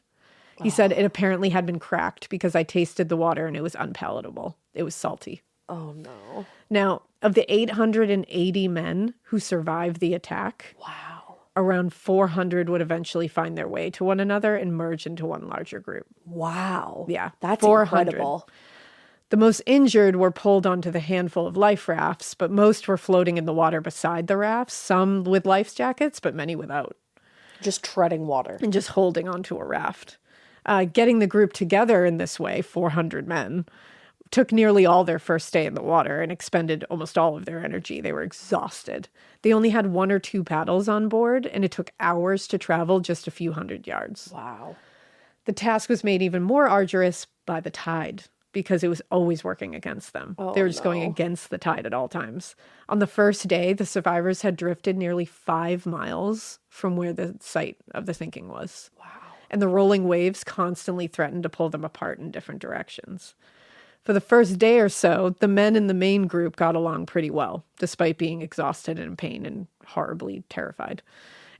He said it apparently had been cracked because I tasted the water and it was unpalatable. It was salty. Oh, no. Now, of the 880 men who survived the attack, around 400 would eventually find their way to one another and merge into one larger group. Wow. Yeah, That's 400. incredible. The most injured were pulled onto the handful of life rafts, but most were floating in the water beside the rafts, some with life jackets, but many without. Just treading water. And just holding onto a raft. Getting the group together in this way, 400 men, took nearly all their first day in the water and expended almost all of their energy. They were exhausted. They only had 1 or 2 paddles on board, and it took hours to travel just a few hundred yards. Wow. The task was made even more arduous by the tide, because it was always working against them. They were just going against the tide at all times. On the first day, the survivors had drifted nearly 5 miles from where the site of the sinking was. Wow. And the rolling waves constantly threatened to pull them apart in different directions. For the first day or so, the men in the main group got along pretty well, despite being exhausted and in pain and horribly terrified.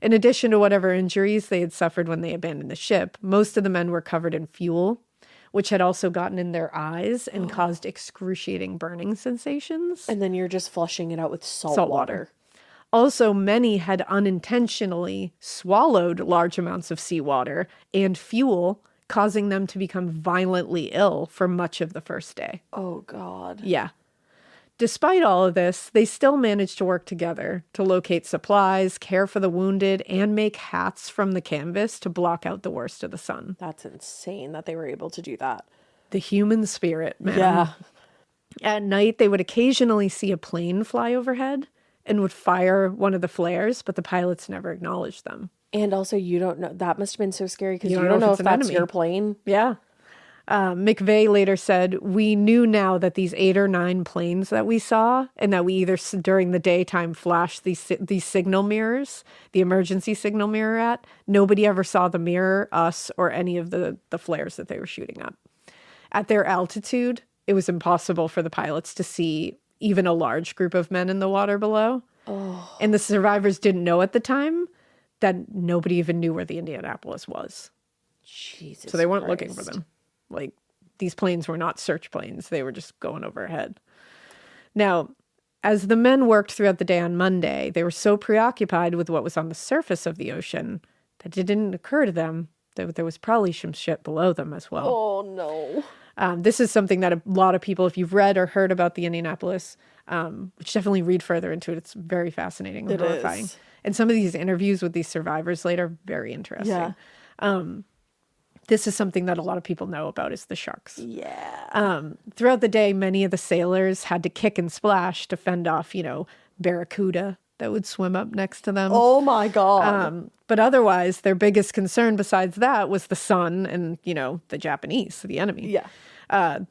In addition to whatever injuries they had suffered when they abandoned the ship, most of the men were covered in fuel, which had also gotten in their eyes and caused excruciating burning sensations. And then you're just flushing it out with salt water. Also, many had unintentionally swallowed large amounts of seawater and fuel, causing them to become violently ill for much of the first day. Oh, God. Yeah. Despite all of this, they still managed to work together to locate supplies, care for the wounded, and make hats from the canvas to block out the worst of the sun. That's insane that they were able to do that. The human spirit, man. Yeah. At night, they would occasionally see a plane fly overhead and would fire one of the flares, but the pilots never acknowledged them. And also, you don't know. That must have been so scary because you don't don't know know if if it's an that's enemy. your plane. Yeah. McVeigh later said, "We knew now that these 8 or 9 planes that we saw, and that we either during the daytime flashed these signal mirrors, the emergency signal mirror at, nobody ever saw the mirror, us, or any of the flares that they were shooting up. At their altitude, it was impossible for the pilots to see even a large group of men in the water below. Oh. And the survivors didn't know at the time that nobody even knew where the Indianapolis was. Jesus. So they weren't looking Christ. for them. Like, these planes were not search planes. They were just going overhead. Now, as the men worked throughout the day on Monday, they were so preoccupied with what was on the surface of the ocean that it didn't occur to them there was probably some shit below them as well. Oh, no. This is something that a lot of people, if you've read or heard about the Indianapolis, which definitely read further into it. It's very fascinating and horrifying. Is. And some of these interviews with these survivors later are very interesting. Yeah. This is something that a lot of people know about is the sharks. Yeah. Throughout the day, many of the sailors had to kick and splash to fend off, barracuda that would swim up next to them. Oh, my God. But otherwise, their biggest concern besides that was the sun and, the Japanese, the enemy. Yeah.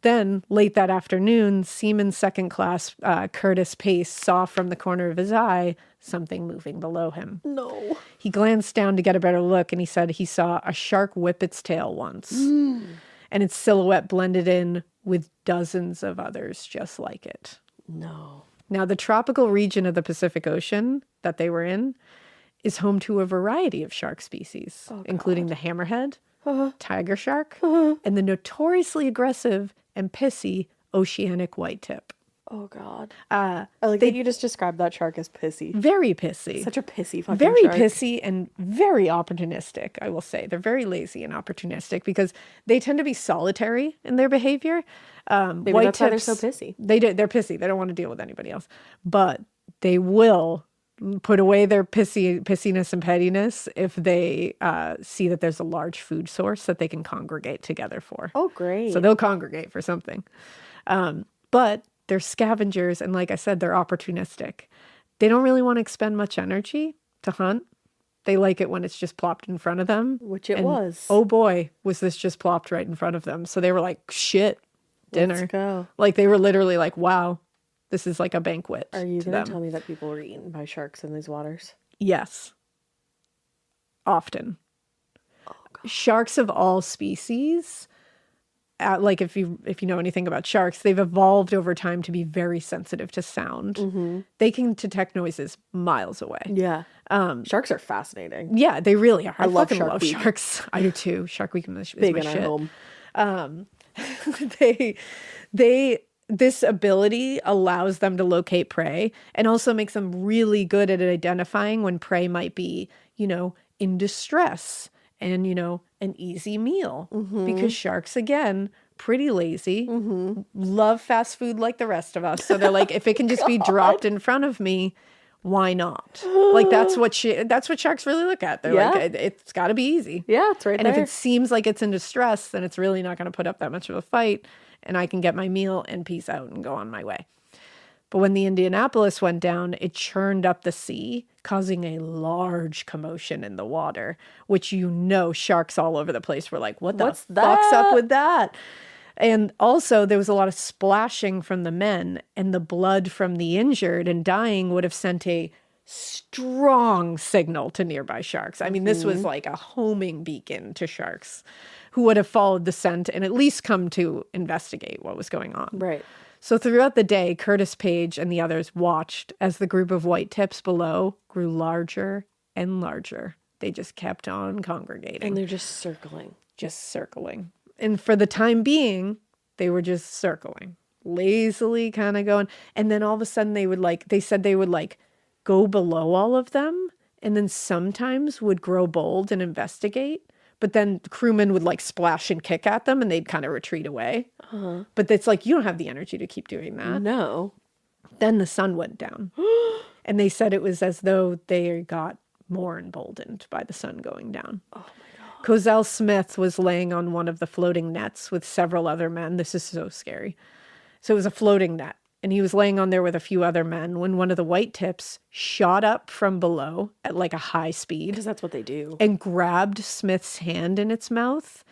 Then, late that afternoon, Seaman Second Class Curtis Pace saw from the corner of his eye something moving below him. No. He glanced down to get a better look, and he said he saw a shark whip its tail once. And its silhouette blended in with dozens of others just like it. No. Now, the tropical region of the Pacific Ocean that they were in is home to a variety of shark species, including the hammerhead, tiger shark, and the notoriously aggressive and pissy oceanic white tip. Oh, God. I like that you just described that shark as pissy. Very pissy. Such a pissy fucking Very shark. pissy and very opportunistic, I will say. They're very lazy and opportunistic because they tend to be solitary in their behavior. Maybe white that's why they're tips, so pissy. They're pissy. They don't want to deal with anybody else. But they will put away their pissiness and pettiness if they see that there's a large food source that they can congregate together for. Oh, great. So they'll congregate for something. But they're scavengers, and like I said, they're opportunistic. They don't really want to expend much energy to hunt. They like it when it's just plopped in front of them. Which it was. Oh boy, was this just plopped right in front of them. So they were like, shit, dinner. Let's go. Like they were literally like, wow, this is like a banquet. Are you to going them. to tell me that people were eaten by sharks in these waters? Yes. Often. Sharks of all species, like if you know anything about sharks, they've evolved over time to be very sensitive to sound. They can detect noises miles away. Yeah. Sharks are fascinating. Yeah, they really are. I love fucking Shark love Week. sharks. I do too. Shark Week is Big my in our shit. home. This ability allows them to locate prey and also makes them really good at identifying when prey might be, in distress and, an easy meal. Because sharks, again, pretty lazy, love fast food like the rest of us. So they're like, if it can just be dropped in front of me, why not? Like that's what sharks really look at. They're like, it's got to be easy. Yeah, it's right And there. if it seems like it's in distress, then it's really not going to put up that much of a fight, and I can get my meal and peace out and go on my way. But when the Indianapolis went down, it churned up the sea, causing a large commotion in the water, which sharks all over the place were like, what the What's fuck's that? up with that? And also there was a lot of splashing from the men, and the blood from the injured and dying would have sent a strong signal to nearby sharks. I mean, this was like a homing beacon to sharks who would have followed the scent and at least come to investigate what was going on. Right. So throughout the day, Curtis Page and the others watched as the group of white tips below grew larger and larger. They just kept on congregating. And they're just circling. Just circling. And for the time being, they were just circling, lazily kind of going. And then all of a sudden they said they would go below all of them and then sometimes would grow bold and investigate. But then crewmen would splash and kick at them and they'd kind of retreat away. But it's like, you don't have the energy to keep doing that. No. Then the sun went down. And they said it was as though they got more emboldened by the sun going down. Oh my God. Cozell Smith was laying on one of the floating nets with several other men. This is so scary. So it was a floating net. And he was laying on there with a few other men when one of the white tips shot up from below at a high speed. Because that's what they do. And grabbed Smith's hand in its mouth.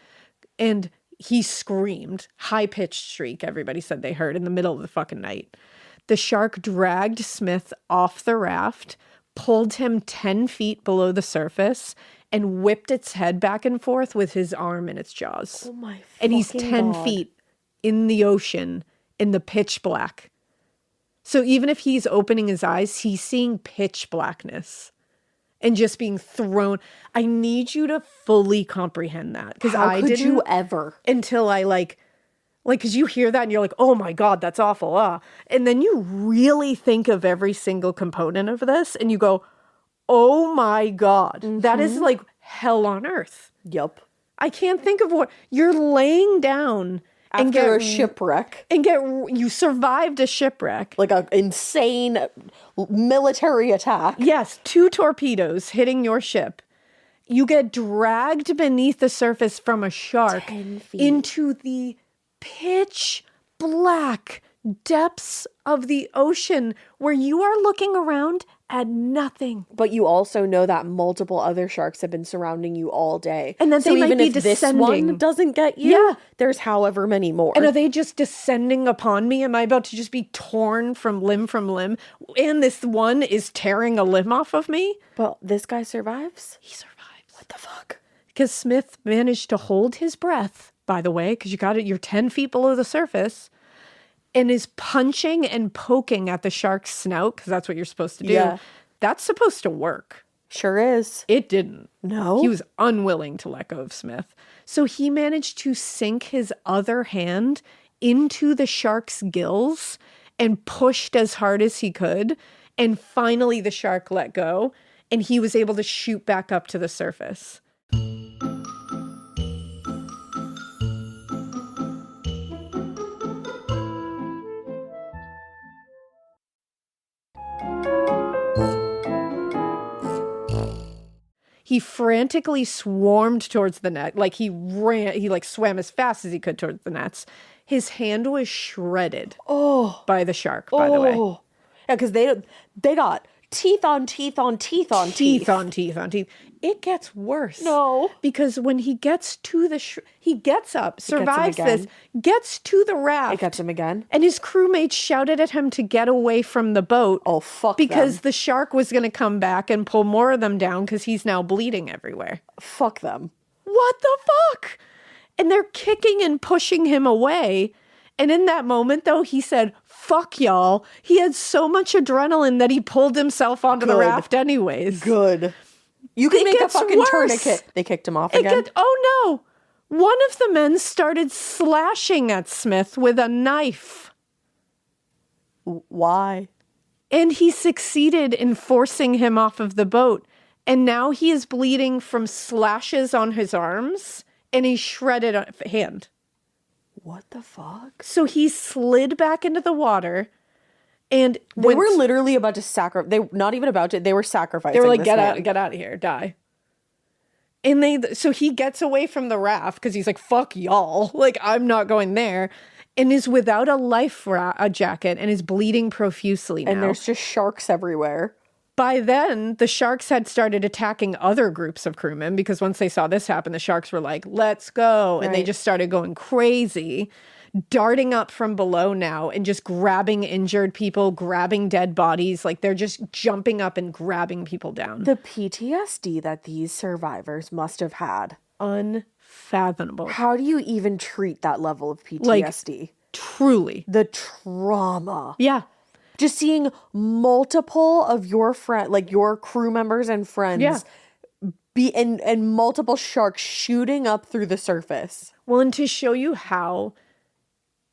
And he screamed, high-pitched shriek, everybody said they heard, in the middle of the fucking night. The shark dragged Smith off the raft, pulled him 10 feet below the surface, and whipped its head back and forth with his arm in its jaws. Oh my And he's fucking 10 God. feet in the ocean in the pitch black. So even if he's opening his eyes, he's seeing pitch blackness and just being thrown. I need you to fully comprehend that, because How I could didn't you ever? until I because you hear that and you're like, oh my God, that's awful. And then you really think of every single component of this and you go, oh my God, that is like hell on earth. Yup. I can't think of what. You're laying down After a shipwreck. You survived a shipwreck. Like an insane military attack. Yes, 2 torpedoes hitting your ship. You get dragged beneath the surface from a shark 10 feet. into the pitch black depths of the ocean where you are looking around at nothing. But you also know that multiple other sharks have been surrounding you all day. And that so they might even be if descending. this one doesn't get you, Yeah. there's however many more. And are they just descending upon me? Am I about to just be torn from limb? And this one is tearing a limb off of me? But this guy survives? He survives. What the fuck? Because Smith managed to hold his breath, by the way, because you're 10 feet below the surface, and is punching and poking at the shark's snout, because that's what you're supposed to do. Yeah. That's supposed to work. Sure is. It didn't. No? He was unwilling to let go of Smith. So he managed to sink his other hand into the shark's gills and pushed as hard as he could. And finally the shark let go and he was able to shoot back up to the surface. He frantically swarmed towards the net. Like he swam as fast as he could towards the nets. His hand was shredded by the shark, by the way. Yeah, because they got teeth on teeth on teeth on teeth. Teeth on teeth on teeth. It gets worse. No. Because when he gets to he gets up, survives again. this, gets to the raft. It gets him again. And his crewmates shouted at him to get away from the boat. Oh, fuck Because them. the shark was going to come back and pull more of them down because he's now bleeding everywhere. Fuck them. What the fuck? And they're kicking and pushing him away. And in that moment, though, he said, fuck y'all. He had so much adrenaline that he pulled himself onto the Good. raft anyways. Good. You can It make a gets fucking worse. tourniquet. They kicked him off again. Oh no. One of the men started slashing at Smith with a knife. Why? And he succeeded in forcing him off of the boat. And now he is bleeding from slashes on his arms and a shredded hand. What the fuck? So he slid back into the water and They were literally about to sacrifice. They not even about to. They were sacrificing. They were like, this get man. out of here, die. And so he gets away from the raft because he's like, fuck y'all. Like, I'm not going there. And is without a life jacket and is bleeding profusely now. And there's just sharks everywhere. By then, the sharks had started attacking other groups of crewmen because once they saw this happen, the sharks were like, let's go. And they Right. just started going crazy, darting up from below now and just grabbing injured people, grabbing dead bodies. Like they're just jumping up and grabbing people down. The PTSD that these survivors must have had. Unfathomable. How do you even treat that level of PTSD? Truly. The trauma. Yeah. Just seeing multiple of your your crew members and friends Yeah. be and multiple sharks shooting up through the surface. Well, and to show you how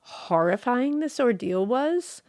horrifying this ordeal was,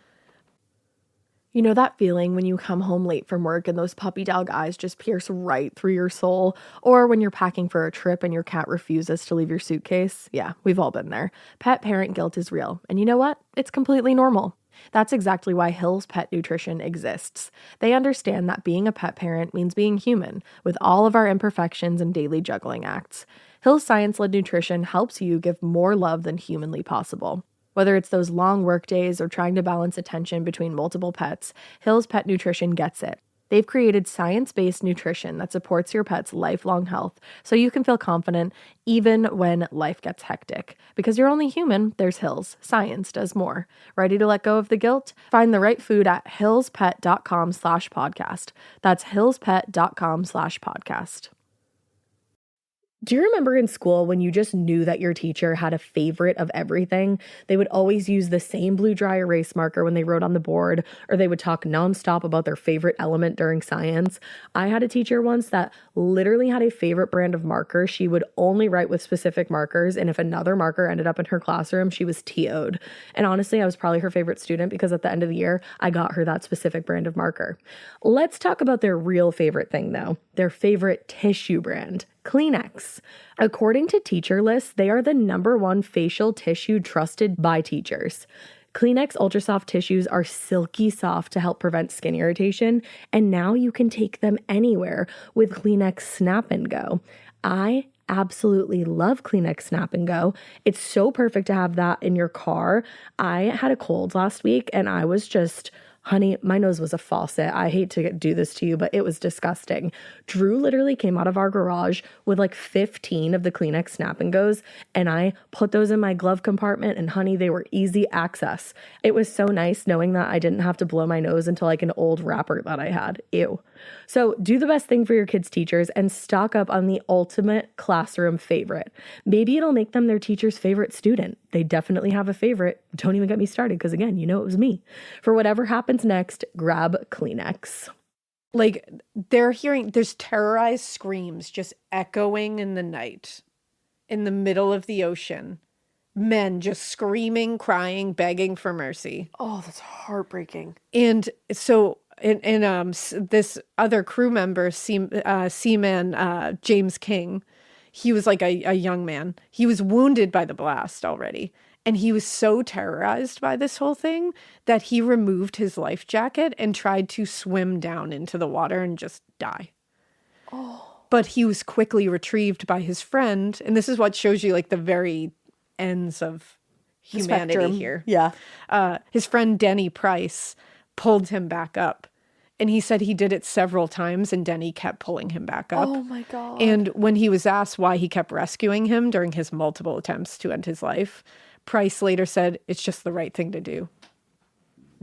You know that feeling when you come home late from work and those puppy dog eyes just pierce right through your soul? Or when you're packing for a trip and your cat refuses to leave your suitcase? Yeah, we've all been there. Pet parent guilt is real. And you know what? It's completely normal. That's exactly why Hill's Pet Nutrition exists. They understand that being a pet parent means being human, with all of our imperfections and daily juggling acts. Hill's science-led nutrition helps you give more love than humanly possible. Whether it's those long work days or trying to balance attention between multiple pets, Hill's Pet Nutrition gets it. They've created science-based nutrition that supports your pet's lifelong health so you can feel confident even when life gets hectic. Because you're only human, there's Hill's. Science does more. Ready to let go of the guilt? Find the right food at hillspet.com/podcast. That's hillspet.com/podcast. Do you remember in school when you just knew that your teacher had a favorite of everything? They would always use the same blue dry erase marker when they wrote on the board, or they would talk nonstop about their favorite element during science. I had a teacher once that literally had a favorite brand of marker. She would only write with specific markers, and if another marker ended up in her classroom, she was TO'd. And honestly, I was probably her favorite student because at the end of the year, I got her that specific brand of marker. Let's talk about their real favorite thing though, their favorite tissue brand. Kleenex. According to teacher lists, they are the #1 facial tissue trusted by teachers. Kleenex Ultra Soft tissues are silky soft to help prevent skin irritation, and now you can take them anywhere with Kleenex Snap and Go. I absolutely love Kleenex Snap and Go. It's so perfect to have that in your car. I had a cold last week and I was just, honey, my nose was a faucet. I hate to do this to you, but it was disgusting. Drew literally came out of our garage with like 15 of the Kleenex Snap and Goes, and I put those in my glove compartment, and honey, they were easy access. It was so nice knowing that I didn't have to blow my nose into like an old wrapper that I had. Ew. So do the best thing for your kids' teachers and stock up on the ultimate classroom favorite. Maybe it'll make them their teacher's favorite student. They definitely have a favorite. Don't even get me started because, again, you know it was me. For whatever happens next, grab Kleenex. Like, they're hearing, there's terrorized screams just echoing in the night, in the middle of the ocean. Men just screaming, crying, begging for mercy. Oh, that's heartbreaking. And so, this other crew member, seaman James King, he was like a young man. He was wounded by the blast already. And he was so terrorized by this whole thing that he removed his life jacket and tried to swim down into the water and just die. Oh. But he was quickly retrieved by his friend. And this is what shows you like the very ends of humanity here. Yeah. His friend Denny Price pulled him back up. And he said he did it several times and Denny kept pulling him back up. Oh my God. And when he was asked why he kept rescuing him during his multiple attempts to end his life, Price later said, it's just the right thing to do.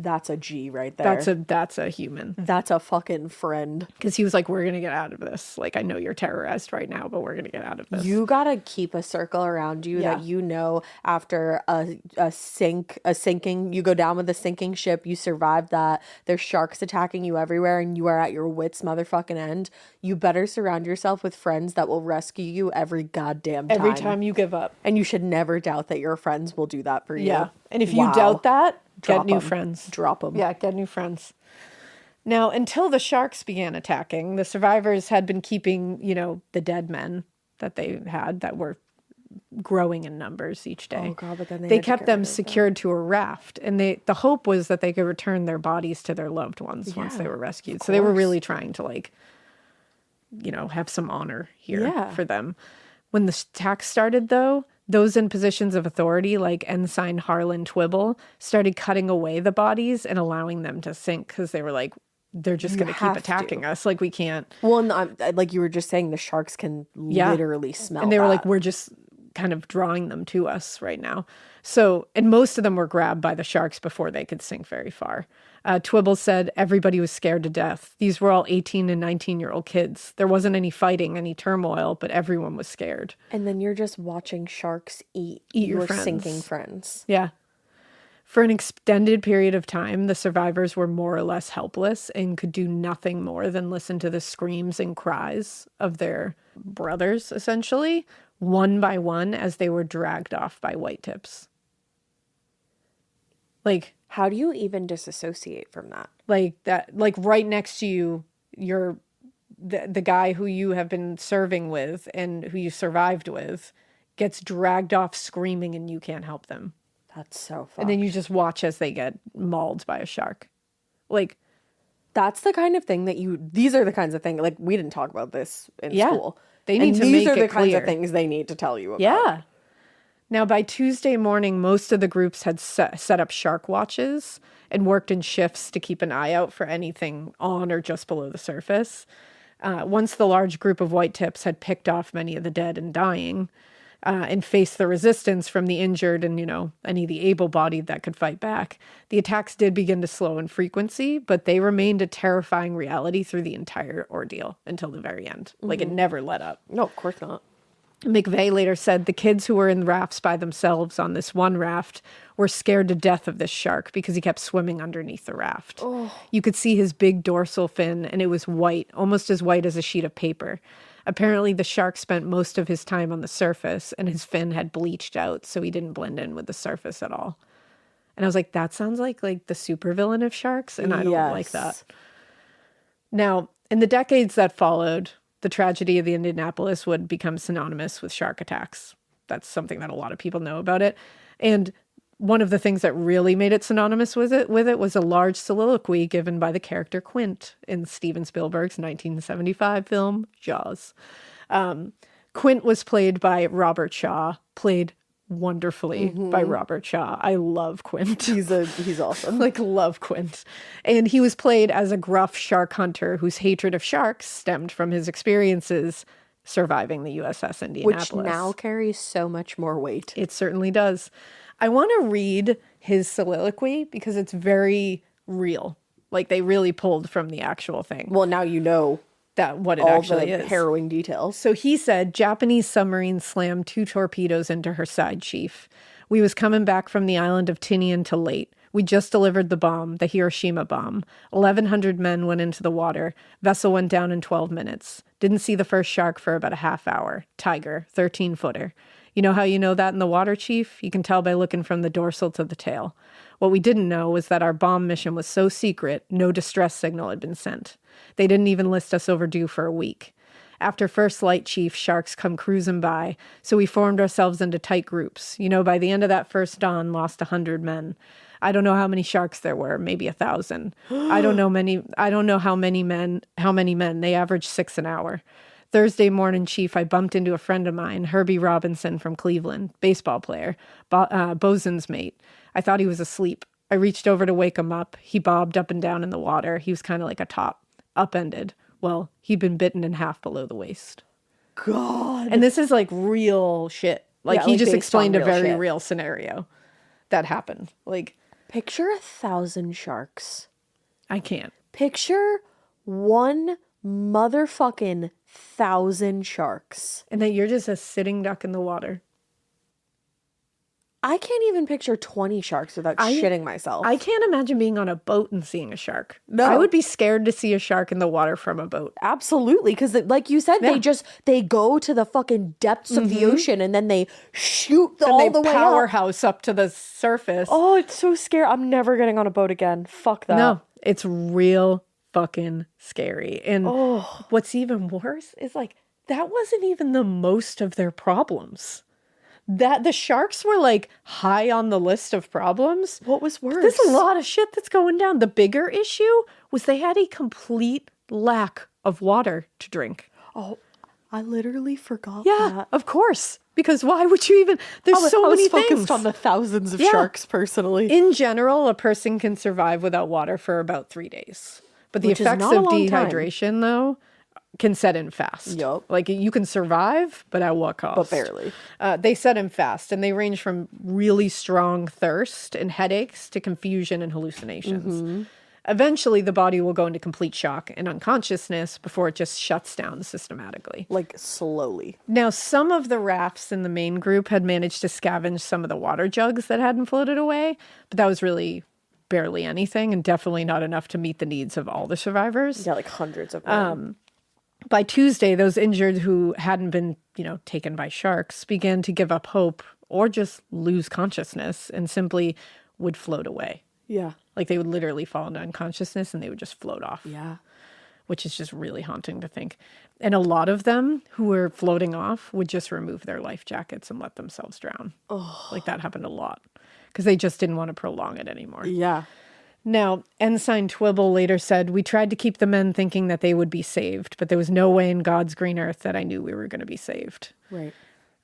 That's a G right there. That's a human. That's a fucking friend. Because he was like, we're going to get out of this. Like, I know you're terrorized right now, but we're going to get out of this. You got to keep a circle around you that you know after a sinking, you go down with a sinking ship, you survive that, there's sharks attacking you everywhere and you are at your wits motherfucking end. You better surround yourself with friends that will rescue you every goddamn time. Every time you give up. And you should never doubt that your friends will do that for you. Yeah. And if you doubt that, get new friends. Drop them. Yeah, get new friends. Now, until the sharks began attacking, the survivors had been keeping, the dead men that they had that were growing in numbers each day. Oh, God, but then they kept them secured to a raft. And the hope was that they could return their bodies to their loved ones once they were rescued. So they were really trying to, have some honor here for them. When the attack started, though, those in positions of authority, like Ensign Harlan Twibble, started cutting away the bodies and allowing them to sink because they were like, they're just going to keep attacking us. Like, we can't. Well, and like you were just saying, the sharks can literally smell And they were like, we're just kind of drawing them to us right now. So, and most of them were grabbed by the sharks before they could sink very far. Twibble said everybody was scared to death. These were all 18 and 19-year-old kids. There wasn't any fighting, any turmoil, but everyone was scared. And then you're just watching sharks eat your friends. Sinking friends. Yeah. For an extended period of time, the survivors were more or less helpless and could do nothing more than listen to the screams and cries of their brothers, essentially, one by one as they were dragged off by white tips. Like, how do you even disassociate from that? Like that, like right next to you, you're the guy who you have been serving with and who you survived with gets dragged off screaming and you can't help them. That's so fucked. And then you just watch as they get mauled by a shark. Like, that's the kind of thing that these are the kinds of things, like, we didn't talk about this in school. They need to make it clear. These are the kinds of things they need to tell you about. Yeah. Now, by Tuesday morning, most of the groups had set up shark watches and worked in shifts to keep an eye out for anything on or just below the surface. Once the large group of white tips had picked off many of the dead and dying and faced the resistance from the injured and, any of the able-bodied that could fight back, the attacks did begin to slow in frequency, but they remained a terrifying reality through the entire ordeal until the very end. Mm-hmm. Like, it never let up. No, of course not. McVeigh later said the kids who were in rafts by themselves on this one raft were scared to death of this shark because he kept swimming underneath the raft. Oh. You could see his big dorsal fin, and it was white, almost as white as a sheet of paper. Apparently, the shark spent most of his time on the surface, and his fin had bleached out, so he didn't blend in with the surface at all. And I was like, that sounds like the supervillain of sharks, and I don't like that. Now, in the decades that followed, the tragedy of the Indianapolis would become synonymous with shark attacks. That's something that a lot of people know about it. And one of the things that really made it synonymous with it was a large soliloquy given by the character Quint in Steven Spielberg's 1975 film, Jaws. Quint was played by Robert Shaw, played wonderfully by Robert Shaw. I love Quint. He's awesome. Like, love Quint. And he was played as a gruff shark hunter whose hatred of sharks stemmed from his experiences surviving the USS Indianapolis. Which now carries so much more weight. It certainly does. I want to read his soliloquy because it's very real. Like, they really pulled from the actual thing. Well, now you know that what it all actually the is. harrowing details. So he said, Japanese submarine slammed 2 torpedoes into her side chief. We was coming back from the island of Tinian to late. We just delivered the bomb, the Hiroshima bomb. 1,100 men went into the water. Vessel went down in 12 minutes. Didn't see the first shark for about a half hour. Tiger, 13-footer. You know how you know that in the water, Chief? You can tell by looking from the dorsal to the tail. What we didn't know was that our bomb mission was so secret, no distress signal had been sent. They didn't even list us overdue for a week. After first light, Chief, sharks come cruising by, so we formed ourselves into tight groups. You know, by the end of that first dawn, lost 100 men. I don't know how many sharks there were, maybe 1,000. I don't know how many men. They averaged 6 an hour. Thursday morning, Chief, I bumped into a friend of mine, Herbie Robinson from Cleveland, baseball player, bosun's mate. I thought he was asleep. I reached over to wake him up. He bobbed up and down in the water. He was kind of like a top, upended. Well, he'd been bitten in half below the waist. God. And this is like real shit. Like, Yeah, he like just based explained on a real very shit. real scenario that happened. Like, Picture 1,000 sharks. I can't. Picture one motherfucking 1,000 sharks. And that you're just a sitting duck in the water. I can't even picture 20 sharks without shitting myself. I can't imagine being on a boat and seeing a shark. No. I would be scared to see a shark in the water from a boat. Absolutely, because like you said, they go to the fucking depths of the ocean and then they shoot And all they the way up. powerhouse up to the surface. Oh, it's so scary. I'm never getting on a boat again. Fuck that. No, it's real fucking scary. And what's even worse is, like, that wasn't even the most of their problems. That the sharks were like high on the list of problems. What was worse? There's a lot of shit that's going down. The bigger issue was they had a complete lack of water to drink. Oh, I literally forgot Yeah, that. of course. Because why would you even? There's so many focused things. on the thousands of Yeah. sharks personally. In general, a person can survive without water for about 3 days. But the Which is effects not a of long time. dehydration, though, can set in fast. Yup. Like, you can survive, but at what cost? But barely. They set in fast, and they range from really strong thirst and headaches to confusion and hallucinations. Eventually, the body will go into complete shock and unconsciousness before it just shuts down systematically. Like, slowly. Now, some of the rafts in the main group had managed to scavenge some of the water jugs that hadn't floated away, but that was really barely anything and definitely not enough to meet the needs of all the survivors. Yeah, like hundreds of them. By Tuesday, those injured who hadn't been, taken by sharks began to give up hope or just lose consciousness and simply would float away. Yeah. Like, they would literally fall into unconsciousness and they would just float off. Yeah. Which is just really haunting to think. And a lot of them who were floating off would just remove their life jackets and let themselves drown. Oh. Like, that happened a lot because they just didn't want to prolong it anymore. Yeah. Now, Ensign Twibble later said, "We tried to keep the men thinking that they would be saved, but there was no way in God's green earth that I knew we were going to be saved." Right.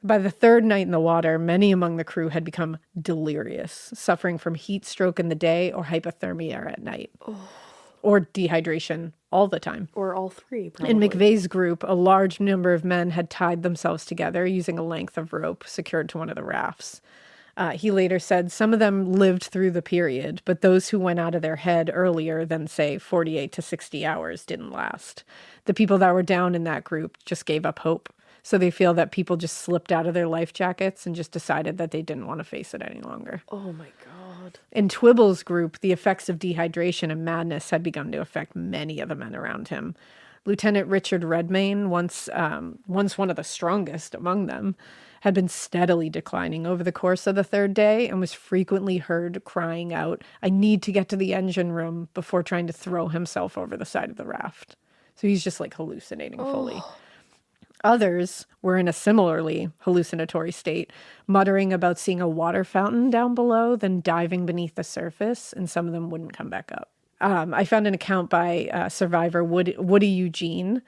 By the third night in the water, many among the crew had become delirious, suffering from heat stroke in the day or hypothermia at night. Or dehydration all the time. Or all three, probably. In McVeigh's group, a large number of men had tied themselves together using a length of rope secured to one of the rafts. He later said some of them lived through the period, but those who went out of their head earlier than, say, 48 to 60 hours didn't last. The people that were down in that group just gave up hope. So they feel that people just slipped out of their life jackets and just decided that they didn't want to face it any longer. Oh my God. In Twibble's group, the effects of dehydration and madness had begun to affect many of the men around him. Lieutenant Richard Redmayne, once one of the strongest among them, had been steadily declining over the course of the third day and was frequently heard crying out, "I need to get to the engine room," before trying to throw himself over the side of the raft. So he's just like hallucinating fully. Others were in a similarly hallucinatory state, muttering about seeing a water fountain down below, then diving beneath the surface, and some of them wouldn't come back up. I found an account by survivor Woody Eugene,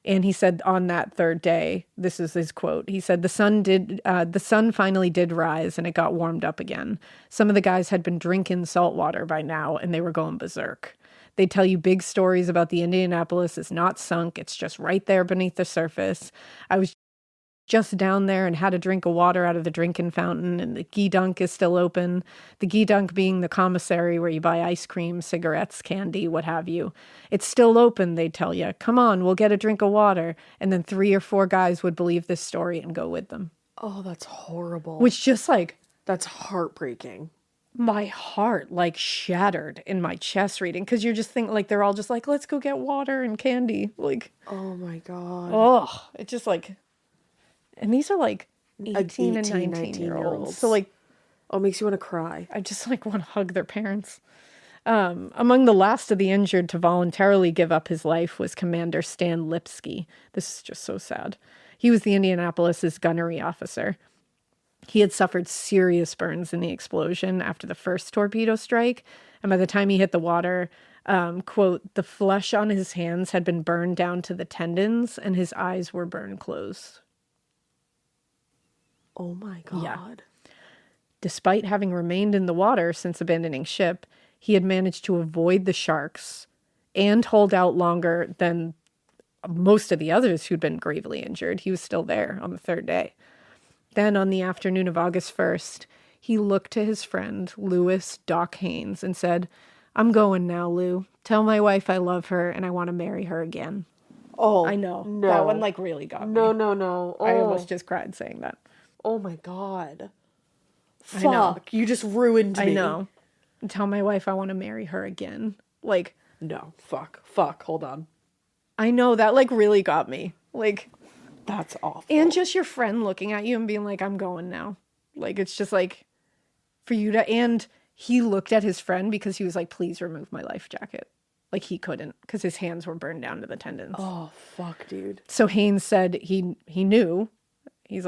and he said on that third day, this is his quote, he said, the sun finally did rise and it got warmed up again. Some of the guys had been drinking salt water by now and they were going berserk. They tell you big stories about the Indianapolis is not sunk. It's just right there beneath the surface. I was just down there and had a drink of water out of the drinking fountain, and the Geedunk is still open. The Geedunk being the commissary where you buy ice cream, cigarettes, candy, what have you. It's still open, they'd tell you. Come on, we'll get a drink of water. And then 3 or 4 guys would believe this story and go with them. Oh, that's horrible. Which just that's heartbreaking. My heart shattered in my chest reading, because you're just thinking they're all just let's go get water and candy. Oh my God. Oh, it's just and these are 18 and 18, 19-year-olds. So oh, it makes you want to cry. I just want to hug their parents. Among the last of the injured to voluntarily give up his life was Commander Stan Lipsky. This is just so sad. He was the Indianapolis's gunnery officer. He had suffered serious burns in the explosion after the first torpedo strike, and by the time he hit the water, quote, the flesh on his hands had been burned down to the tendons, and his eyes were burned closed. Oh my God. Yeah. Despite having remained in the water since abandoning ship, he had managed to avoid the sharks and hold out longer than most of the others who'd been gravely injured. He was still there on the third day. Then on the afternoon of August 1st, he looked to his friend, Lewis Doc Haynes, and said, I'm going now, Lou. Tell my wife I love her and I want to marry her again. Oh, I know. No. That one really got me. No. Oh. I almost just cried saying that. Oh my God. I know. Fuck. You just ruined me. I know. Tell my wife I want to marry her again. No. Fuck. Hold on. I know. That really got me. That's awful. And just your friend looking at you and being I'm going now. It's just for you to, and he looked at his friend because he was please remove my life jacket. He couldn't because his hands were burned down to the tendons. Oh, fuck, dude. So Haynes said he knew. He's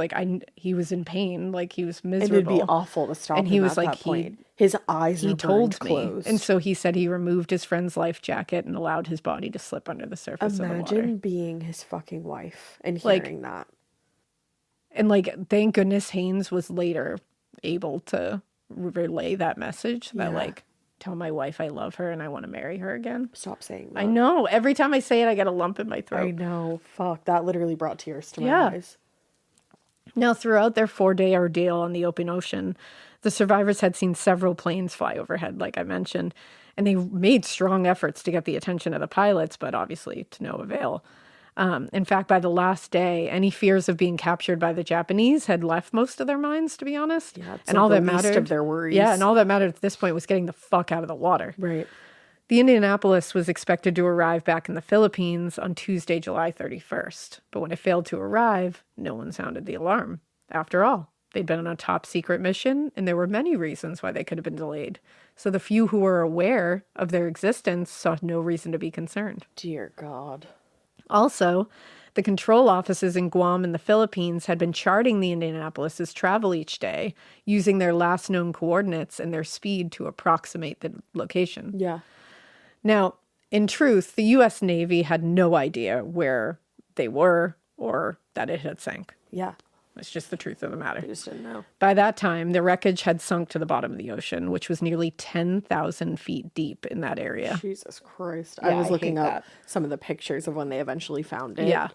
he was in pain. He was miserable. It'd be awful to stop and him he was at that point. His eyes were burned closed. And so he said he removed his friend's life jacket and allowed his body to slip under the surface of the water. Imagine being his fucking wife and hearing that. And thank goodness Haynes was later able to relay that message that tell my wife I love her and I want to marry her again. Stop saying that. I know. Every time I say it, I get a lump in my throat. I know. Fuck. That literally brought tears to my eyes. Now, throughout their 4-day ordeal on the open ocean, the survivors had seen several planes fly overhead, like I mentioned, and they made strong efforts to get the attention of the pilots, but obviously to no avail. In fact, by the last day, any fears of being captured by the Japanese had left most of their minds, to be honest. Yeah, it's and all that the least mattered of their worries. Yeah, and all that mattered at this point was getting the fuck out of the water. Right. The Indianapolis was expected to arrive back in the Philippines on Tuesday, July 31st. But when it failed to arrive, no one sounded the alarm. After all, they'd been on a top-secret mission, and there were many reasons why they could have been delayed. So the few who were aware of their existence saw no reason to be concerned. Dear God. Also, the control offices in Guam and the Philippines had been charting the Indianapolis's travel each day, using their last known coordinates and their speed to approximate the location. Yeah. Now, in truth, the U.S. Navy had no idea where they were or that it had sank. Yeah. It's just the truth of the matter. I just didn't know. By that time, the wreckage had sunk to the bottom of the ocean, which was nearly 10,000 feet deep in that area. Jesus Christ. Yeah, I was I looking hate up that. some of the pictures of when they eventually found it. Yeah.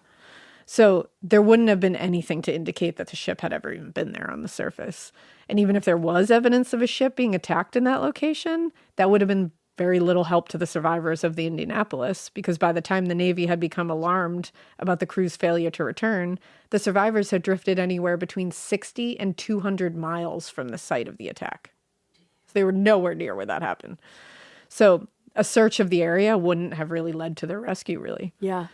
So there wouldn't have been anything to indicate that the ship had ever even been there on the surface. And even if there was evidence of a ship being attacked in that location, that would have been very little help to the survivors of the Indianapolis, because by the time the Navy had become alarmed about the crew's failure to return, the survivors had drifted anywhere between 60 and 200 miles from the site of the attack. So they were nowhere near where that happened. So a search of the area wouldn't have really led to their rescue, really. Yeah.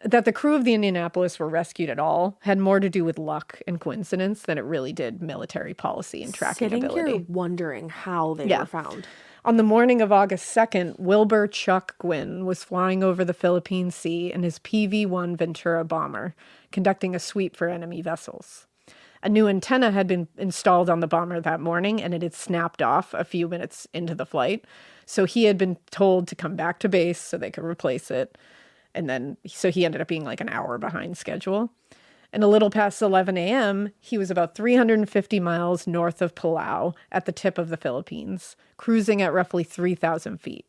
That the crew of the Indianapolis were rescued at all had more to do with luck and coincidence than it really did military policy and tracking Sitting ability. here wondering how they were found. On the morning of August 2nd, Wilbur Chuck Gwynn was flying over the Philippine Sea in his PV-1 Ventura bomber, conducting a sweep for enemy vessels. A new antenna had been installed on the bomber that morning, and it had snapped off a few minutes into the flight. So he had been told to come back to base so they could replace it. And then, so he ended up being like an hour behind schedule. And a little past 11 a.m., he was about 350 miles north of Palau at the tip of the Philippines, cruising at roughly 3,000 feet.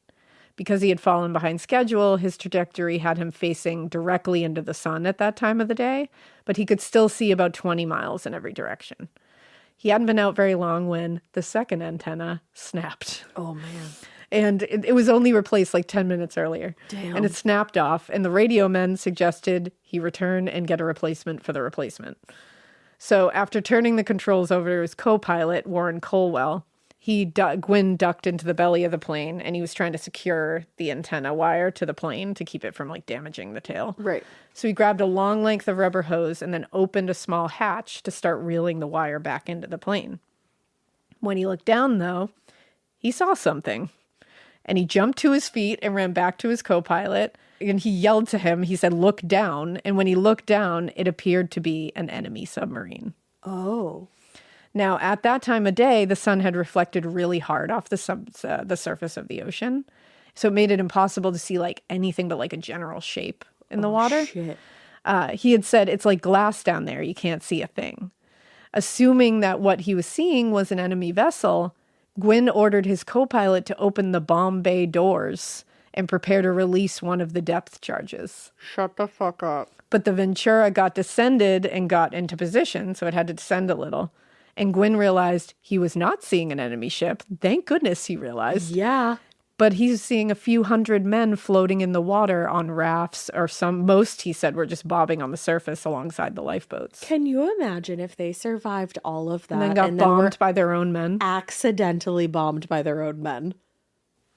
Because he had fallen behind schedule, his trajectory had him facing directly into the sun at that time of the day, but he could still see about 20 miles in every direction. He hadn't been out very long when the second antenna snapped. Oh, man. And it was only replaced like 10 minutes earlier. Damn. And it snapped off, and the radio men suggested he return and get a replacement for the replacement. So after turning the controls over to his co-pilot, Warren Colwell, Gwynn ducked into the belly of the plane, and he was trying to secure the antenna wire to the plane to keep it from like damaging the tail. Right. So he grabbed a long length of rubber hose and then opened a small hatch to start reeling the wire back into the plane. When he looked down, though, he saw something. And he jumped to his feet and ran back to his co-pilot. And he yelled to him. He said, "Look down." And when he looked down, it appeared to be an enemy submarine. Oh. Now, at that time of day, the sun had reflected really hard off the surface of the ocean. So it made it impossible to see like anything but like a general shape in the water. Shit. He had said, "It's like glass down there. You can't see a thing." Assuming that what he was seeing was an enemy vessel, Gwynn ordered his co-pilot to open the bomb bay doors and prepare to release one of the depth charges. Shut the fuck up. But the Ventura got descended and got into position, so it had to descend a little. And Gwynn realized he was not seeing an enemy ship. Thank goodness he realized. Yeah. But he's seeing a few hundred men floating in the water on rafts, or most, he said, were just bobbing on the surface alongside the lifeboats. Can you imagine if they survived all of that And then got bombed by their own men? Accidentally bombed by their own men.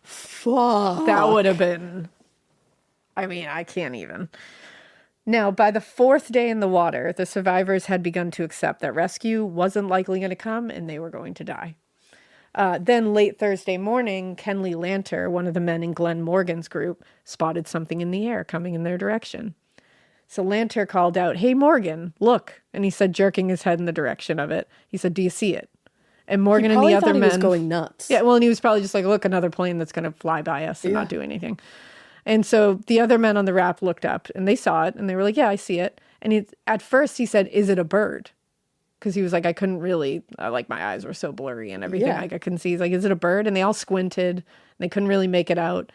Fuck. That would have been... I mean, I can't even. Now, by the fourth day in the water, the survivors had begun to accept that rescue wasn't likely going to come and they were going to die. Then late Thursday morning, Kenley Lanter, one of the men in Glenn Morgan's group, spotted something in the air coming in their direction. So Lanter called out, "Hey, Morgan, look." And he said, jerking his head in the direction of it, he said, "Do you see it?" And Morgan and the other men... He was going nuts. Yeah, well, and he was probably just like, "Look, another plane that's going to fly by us and not do anything." And so the other men on the raft looked up and they saw it and they were like, "Yeah, I see it." And at first he said, "Is it a bird?" Because he was like, I couldn't really, like my eyes were so blurry and everything. Yeah. Like I couldn't see. He's like, "Is it a bird?" And they all squinted and they couldn't really make it out.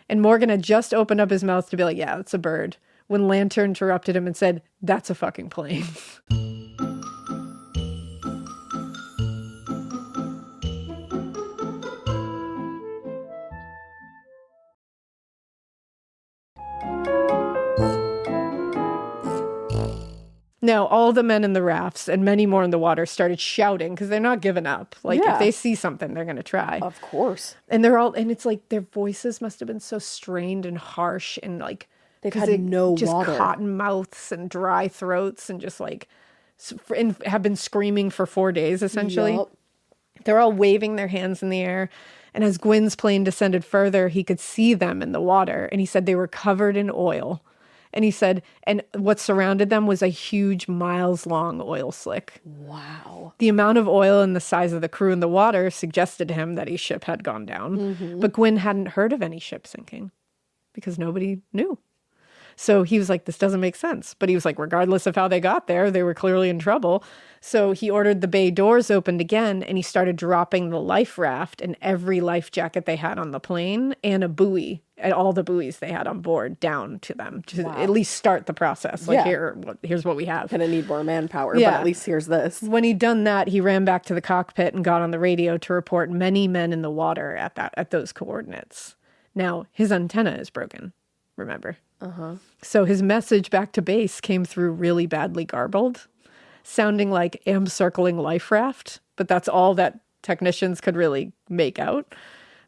And Morgan had just opened up his mouth to be like, "Yeah, it's a bird," when Lanter interrupted him and said, "That's a fucking plane." Now, all the men in the rafts and many more in the water started shouting because they're not giving up. Like, if they see something, they're going to try. Of course. And it's like their voices must have been so strained and harsh and like... They've had no just water. cotton mouths and dry throats and just like... and have been screaming for 4 days, essentially. Yep. They're all waving their hands in the air. And as Gwynn's plane descended further, he could see them in the water. And he said they were covered in oil. And he said, and what surrounded them was a huge miles-long oil slick. Wow. The amount of oil and the size of the crew in the water suggested to him that his ship had gone down. Mm-hmm. But Gwynn hadn't heard of any ship sinking because nobody knew. So he was like, this doesn't make sense. But he was like, regardless of how they got there, they were clearly in trouble. So he ordered the bay doors opened again, and he started dropping the life raft and every life jacket they had on the plane and a buoy, and all the buoys they had on board down to them to at least start the process. Like, here's what we have. Gonna need more manpower, but at least here's this. When he'd done that, he ran back to the cockpit and got on the radio to report many men in the water at those coordinates. Now, his antenna is broken, remember? Uh-huh. So his message back to base came through really badly garbled, sounding like "am circling life raft," but that's all that technicians could really make out.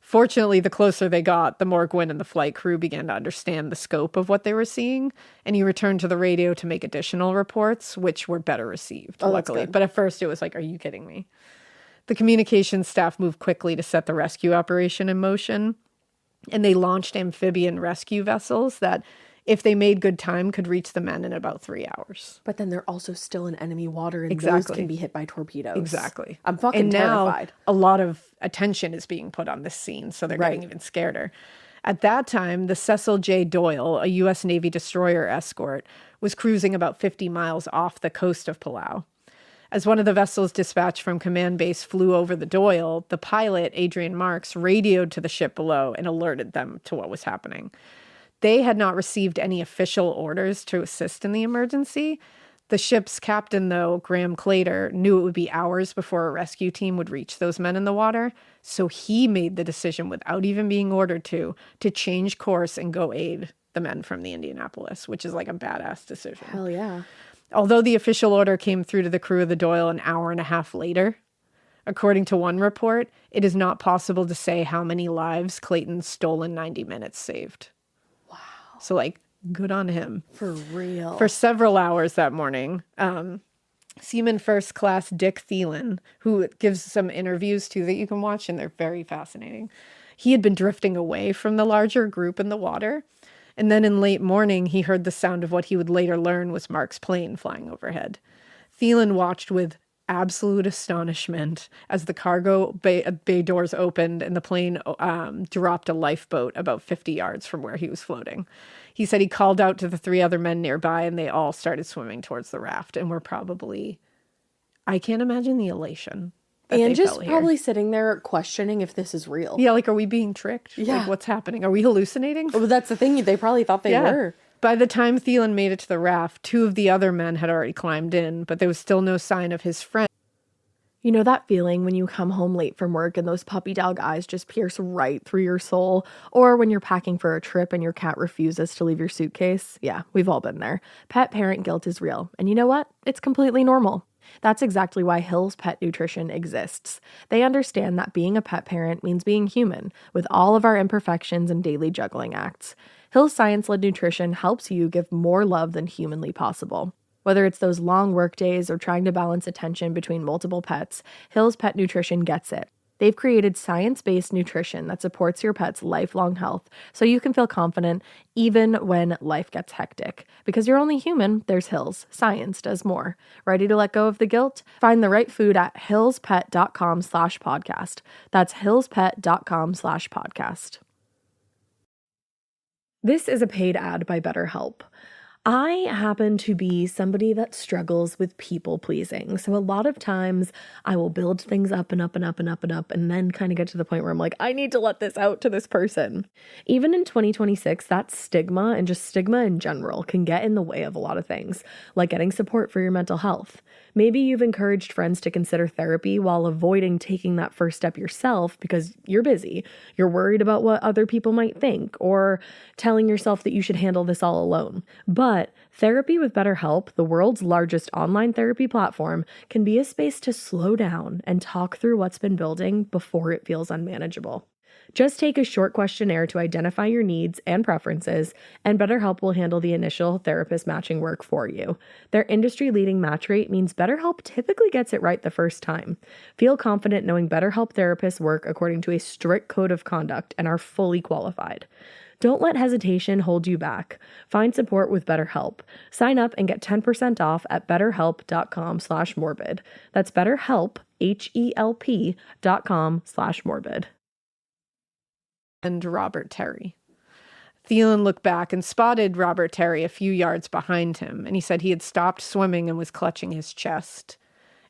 Fortunately, the closer they got, the more Gwynn and the flight crew began to understand the scope of what they were seeing, and he returned to the radio to make additional reports, which were better received, luckily. But at first it was like, are you kidding me? The communications staff moved quickly to set the rescue operation in motion, and they launched amphibian rescue vessels that, if they made good time, could reach the men in about 3 hours. But then they're also still in enemy water, and Exactly. those can be hit by torpedoes. Exactly. I'm fucking terrified. Now, a lot of attention is being put on this scene, so they're getting even scareder. At that time, the Cecil J. Doyle, a U.S. Navy destroyer escort, was cruising about 50 miles off the coast of Palau. As one of the vessels dispatched from command base flew over the Doyle, the pilot, Adrian Marks, radioed to the ship below and alerted them to what was happening. They had not received any official orders to assist in the emergency. The ship's captain, though, Graham Claytor, knew it would be hours before a rescue team would reach those men in the water, so he made the decision, without even being ordered to change course and go aid the men from the Indianapolis, which is like a badass decision. Hell yeah. Although the official order came through to the crew of the Doyle an hour and a half later, according to one report, it is not possible to say how many lives Clayton's stolen 90 minutes saved. Wow. So, like, good on him. For real. For several hours that morning, Seaman First Class Dick Thielen, who gives some interviews too that you can watch, and they're very fascinating. He had been drifting away from the larger group in the water. And then in late morning, he heard the sound of what he would later learn was Mark's plane flying overhead. Thielen watched with absolute astonishment as the cargo bay doors opened and the plane dropped a lifeboat about 50 yards from where he was floating. He said he called out to the 3 other men nearby, and they all started swimming towards the raft and were probably, I can't imagine the elation. And just probably sitting there questioning if this is real. Yeah, like, are we being tricked? Yeah. Like, what's happening? Are we hallucinating? Well, that's the thing. They probably thought they were. By the time Thielen made it to the raft, 2 of the other men had already climbed in, but there was still no sign of his friend. You know that feeling when you come home late from work and those puppy dog eyes just pierce right through your soul? Or when you're packing for a trip and your cat refuses to leave your suitcase? Yeah, we've all been there. Pet parent guilt is real. And you know what? It's completely normal. That's exactly why Hill's Pet Nutrition exists. They understand that being a pet parent means being human, with all of our imperfections and daily juggling acts. Hill's science-led nutrition helps you give more love than humanly possible. Whether it's those long work days or trying to balance attention between multiple pets, Hill's Pet Nutrition gets it. They've created science-based nutrition that supports your pet's lifelong health, so you can feel confident even when life gets hectic. Because you're only human, there's Hill's. Science does more. Ready to let go of the guilt? Find the right food at hillspet.com/podcast. That's hillspet.com/podcast. This is a paid ad by BetterHelp. I happen to be somebody that struggles with people pleasing. So a lot of times I will build things up and up and up and up and up and then kind of get to the point where I'm like, I need to let this out to this person. Even in 2026, that stigma and just stigma in general can get in the way of a lot of things, like getting support for your mental health. Maybe you've encouraged friends to consider therapy while avoiding taking that first step yourself because you're busy. You're worried about what other people might think, or telling yourself that you should handle this all alone. But therapy with BetterHelp, the world's largest online therapy platform, can be a space to slow down and talk through what's been building before it feels unmanageable. Just take a short questionnaire to identify your needs and preferences, and BetterHelp will handle the initial therapist matching work for you. Their industry-leading match rate means BetterHelp typically gets it right the first time. Feel confident knowing BetterHelp therapists work according to a strict code of conduct and are fully qualified. Don't let hesitation hold you back. Find support with BetterHelp. Sign up and get 10% off at betterhelp.com/morbid. That's BetterHelp, HELP.com/morbid. And Robert Terry. Thielen looked back and spotted Robert Terry a few yards behind him, and he said he had stopped swimming and was clutching his chest.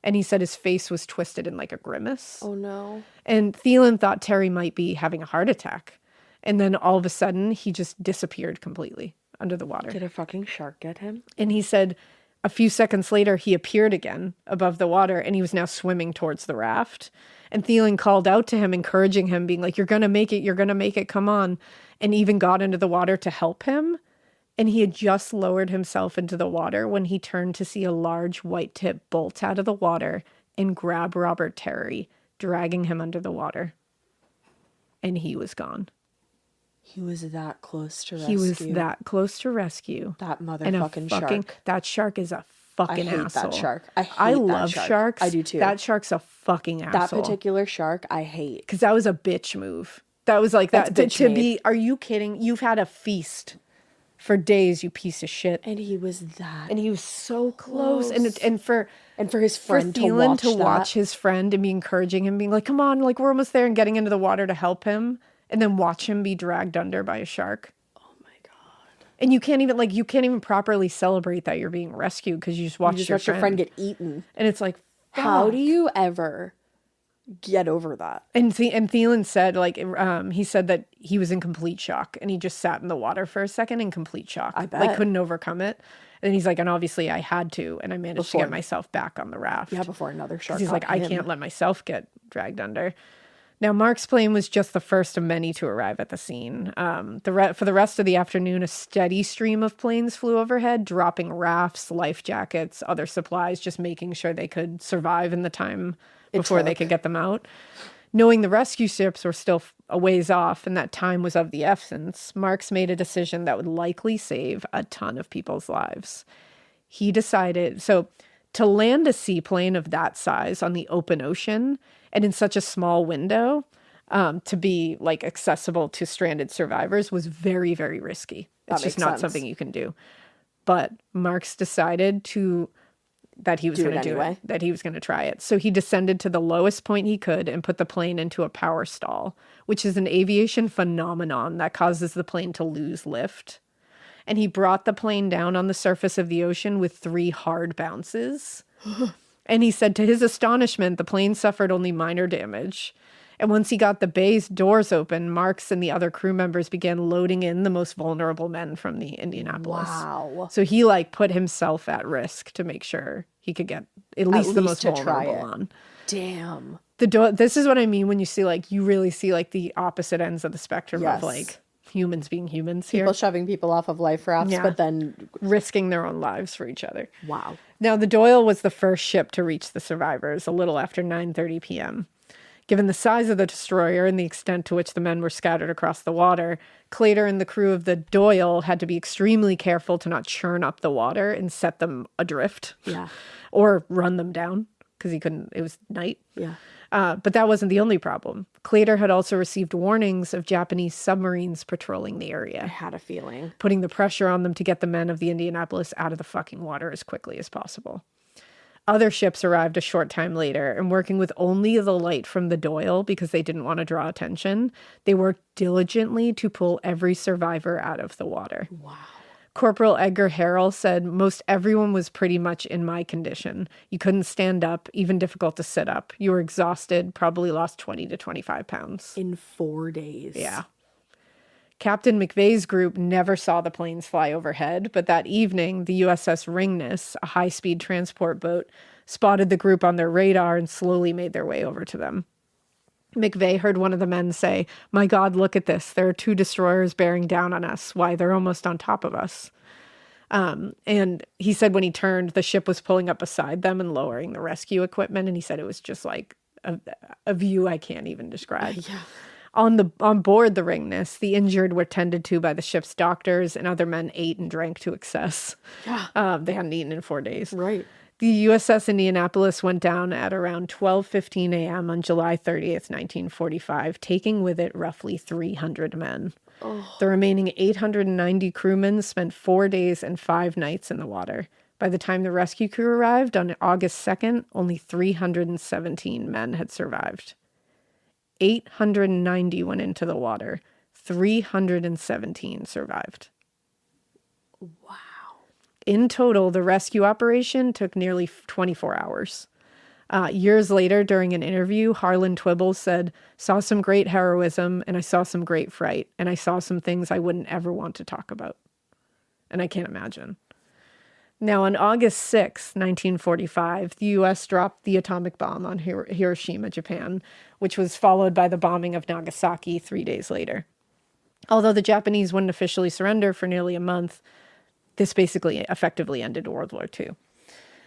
And he said his face was twisted in like a grimace. Oh, no. And Thielen thought Terry might be having a heart attack. And then all of a sudden, he just disappeared completely under the water. Did a fucking shark get him? And he said a few seconds later, he appeared again above the water, and he was now swimming towards the raft. And Thielen called out to him, encouraging him, being like, you're going to make it, come on. And even got into the water to help him. And he had just lowered himself into the water when he turned to see a large white tip bolt out of the water and grab Robert Terry, dragging him under the water. And he was gone. He was that close to rescue. He was that close to rescue. That motherfucking shark. That shark is a fucking I hate asshole. that shark. I hate I that love shark. sharks. I do too. That shark's a fucking That asshole. particular shark, I hate. Because that was a bitch move. That was like That's that bitch to made. be. Are you kidding? You've had a feast for days, you piece of shit. And he was that. And he was so close. And for his friend Thielen to watch his friend and be encouraging him, being like, "Come on, like we're almost there," and getting into the water to help him, and then watch him be dragged under by a shark. Oh my God. And you can't even properly celebrate that you're being rescued because you just watched your friend get eaten. And it's like, How fuck. do you ever get over that? And Thielen said, like, he said that he was in complete shock and he just sat in the water for a second in complete shock. I bet. Like, couldn't overcome it. And he's like, and obviously I had to, and I managed to get myself back on the raft. Yeah, before another shark. He's like, I can't let myself get dragged under. Now, Mark's plane was just the first of many to arrive at the scene. For the rest of the afternoon, a steady stream of planes flew overhead, dropping rafts, life jackets, other supplies, just making sure they could survive in the time before they could get them out. Knowing the rescue ships were still a ways off and that time was of the essence, Marks made a decision that would likely save a ton of people's lives. He decided, to land a seaplane of that size on the open ocean and in such a small window, to be like accessible to stranded survivors was very, very risky. It's just not something you can do. But Marks decided that he was going to do it, that he was going to try it. So he descended to the lowest point he could and put the plane into a power stall, which is an aviation phenomenon that causes the plane to lose lift. And he brought the plane down on the surface of the ocean with 3 hard bounces. And he said to his astonishment, the plane suffered only minor damage. And once he got the bay's doors open, Marks and the other crew members began loading in the most vulnerable men from the Indianapolis. Wow. So he put himself at risk to make sure he could get at least the most vulnerable on. Damn. This is what I mean when you see you really see the opposite ends of the spectrum of humans being humans here. People shoving people off of life rafts, but then risking their own lives for each other. Wow. Now, the Doyle was the first ship to reach the survivors a little after 9:30 p.m. Given the size of the destroyer and the extent to which the men were scattered across the water, Claytor and the crew of the Doyle had to be extremely careful to not churn up the water and set them adrift. Yeah. Or run them down because he couldn't, it was night. Yeah. But that wasn't the only problem. Claytor had also received warnings of Japanese submarines patrolling the area. I had a feeling. Putting the pressure on them to get the men of the Indianapolis out of the fucking water as quickly as possible. Other ships arrived a short time later, and working with only the light from the Doyle because they didn't want to draw attention, they worked diligently to pull every survivor out of the water. Wow. Corporal Edgar Harrell said, most everyone was pretty much in my condition. You couldn't stand up, even difficult to sit up. You were exhausted, probably lost 20 to 25 pounds. In 4 days. Yeah. Captain McVeigh's group never saw the planes fly overhead, but that evening, the USS Ringness, a high-speed transport boat, spotted the group on their radar and slowly made their way over to them. McVeigh heard one of the men say, "My God, look at this. There are 2 destroyers bearing down on us. Why, they're almost on top of us." And he said when he turned, the ship was pulling up beside them and lowering the rescue equipment, and he said it was just like a view I can't even describe. Yeah. On board the Ringness, the injured were tended to by the ship's doctors, and other men ate and drank to excess. Yeah. They hadn't eaten in 4 days. Right. The USS Indianapolis went down at around 12:15 a.m. on July 30th, 1945, taking with it roughly 300 men. Oh. The remaining 890 crewmen spent 4 days and 5 nights in the water. By the time the rescue crew arrived on August 2nd, only 317 men had survived. 890 went into the water. 317 survived. Wow. In total, the rescue operation took nearly 24 hours. Years later, during an interview, Harlan Twibble said, "Saw some great heroism, and I saw some great fright, and I saw some things I wouldn't ever want to talk about." And I can't imagine. Now, on August 6, 1945, the U.S. dropped the atomic bomb on Hiroshima, Japan, which was followed by the bombing of Nagasaki 3 days later. Although the Japanese wouldn't officially surrender for nearly a month, this basically effectively ended World War II.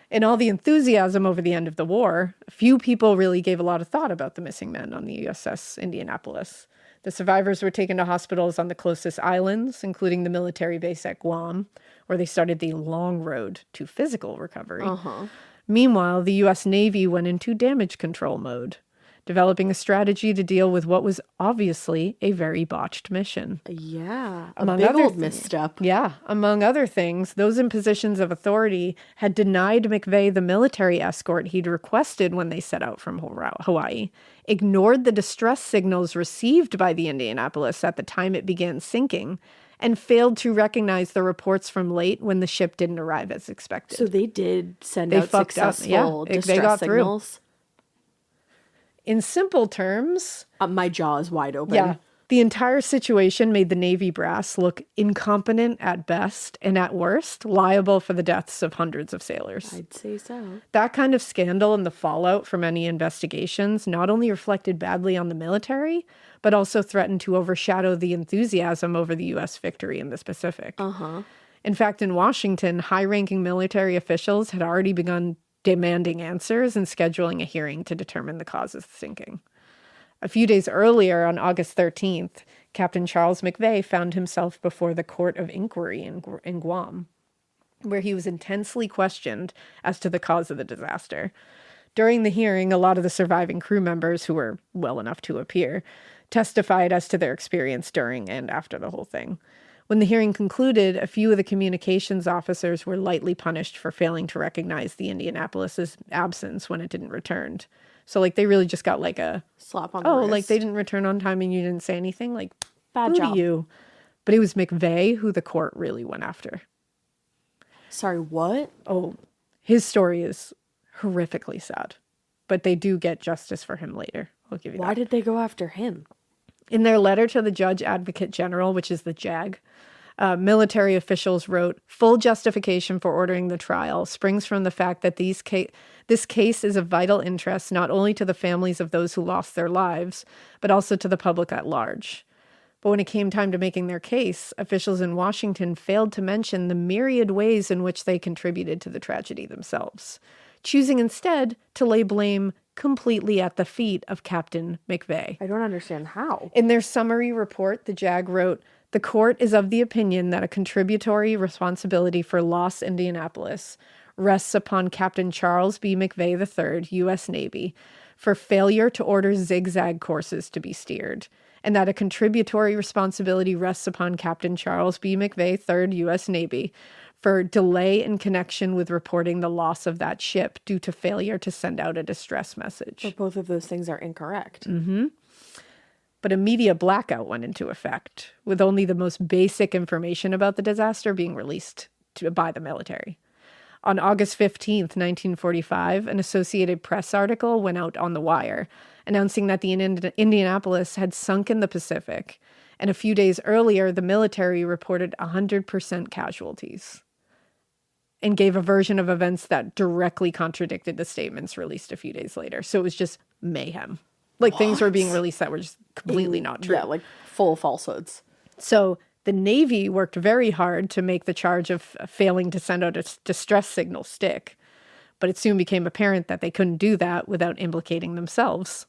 In all the enthusiasm over the end of the war, few people really gave a lot of thought about the missing men on the USS Indianapolis. The survivors were taken to hospitals on the closest islands, including the military base at Guam, where they started the long road to physical recovery. Meanwhile, the U.S. Navy went into damage control mode, developing a strategy to deal with what was obviously a very botched mission. Yeah, Among big other old things- misstep. Yeah, among other things, those in positions of authority had denied McVeigh the military escort he'd requested when they set out from Hawaii, ignored the distress signals received by the Indianapolis at the time it began sinking, and failed to recognize the reports from late when the ship didn't arrive as expected. So they did send They out fucked up. successful Yeah, they distress got through. signals. In simple terms, My jaw is wide open. yeah, the entire situation made the Navy brass look incompetent at best and at worst liable for the deaths of hundreds of sailors. I'd say so. That kind of scandal and the fallout from any investigations not only reflected badly on the military, but also threatened to overshadow the enthusiasm over the U.S. victory in the Pacific. In fact, in Washington, high-ranking military officials had already begun demanding answers and scheduling a hearing to determine the cause of the sinking. A few days earlier, on August 13th, Captain Charles McVeigh found himself before the Court of Inquiry in Guam, where he was intensely questioned as to the cause of the disaster. During the hearing, a lot of the surviving crew members, who were well enough to appear, testified as to their experience during and after the whole thing. When the hearing concluded, a few of the communications officers were lightly punished for failing to recognize the Indianapolis's absence when it didn't return. So, like, they really just got like a Slap on the wrist. like they didn't return on time and you didn't say anything. Like, Bad boo to job. you. But it was McVeigh who the court really went after. Sorry, what? Oh, his story is horrifically sad, but they do get justice for him later. I'll give you Why that. did they go after him? In their letter to the Judge Advocate General, which is the JAG, military officials wrote, "Full justification for ordering the trial springs from the fact that this case is of vital interest not only to the families of those who lost their lives, but also to the public at large." But when it came time to making their case, officials in Washington failed to mention the myriad ways in which they contributed to the tragedy themselves, choosing instead to lay blame completely at the feet of Captain McVeigh. I don't understand how. In their summary report, the JAG wrote, "The court is of the opinion that a contributory responsibility for loss Indianapolis rests upon Captain Charles B. McVeigh III, U.S. Navy, for failure to order zigzag courses to be steered, and that a contributory responsibility rests upon Captain Charles B. McVeigh III, U.S. Navy, for delay in connection with reporting the loss of that ship due to failure to send out a distress message." But both of those things are incorrect. But a media blackout went into effect, with only the most basic information about the disaster being released by the military. On August 15th, 1945, an Associated Press article went out on the wire, announcing that the Indianapolis had sunk in the Pacific, and a few days earlier, the military reported 100% casualties, and gave a version of events that directly contradicted the statements released a few days later. So it was just mayhem. Like, things were being released that were just completely not true. Yeah, like full falsehoods. So the Navy worked very hard to make the charge of failing to send out a distress signal stick, but it soon became apparent that they couldn't do that without implicating themselves.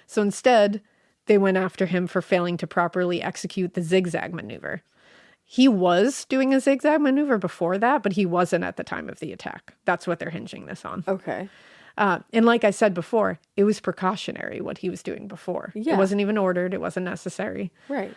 So instead, they went after him for failing to properly execute the zigzag maneuver. He was doing a zigzag maneuver before that, but he wasn't at the time of the attack. That's what they're hinging this on. Okay. And like I said before, it was precautionary what he was doing before. Yeah. It wasn't even ordered. It wasn't necessary. Right.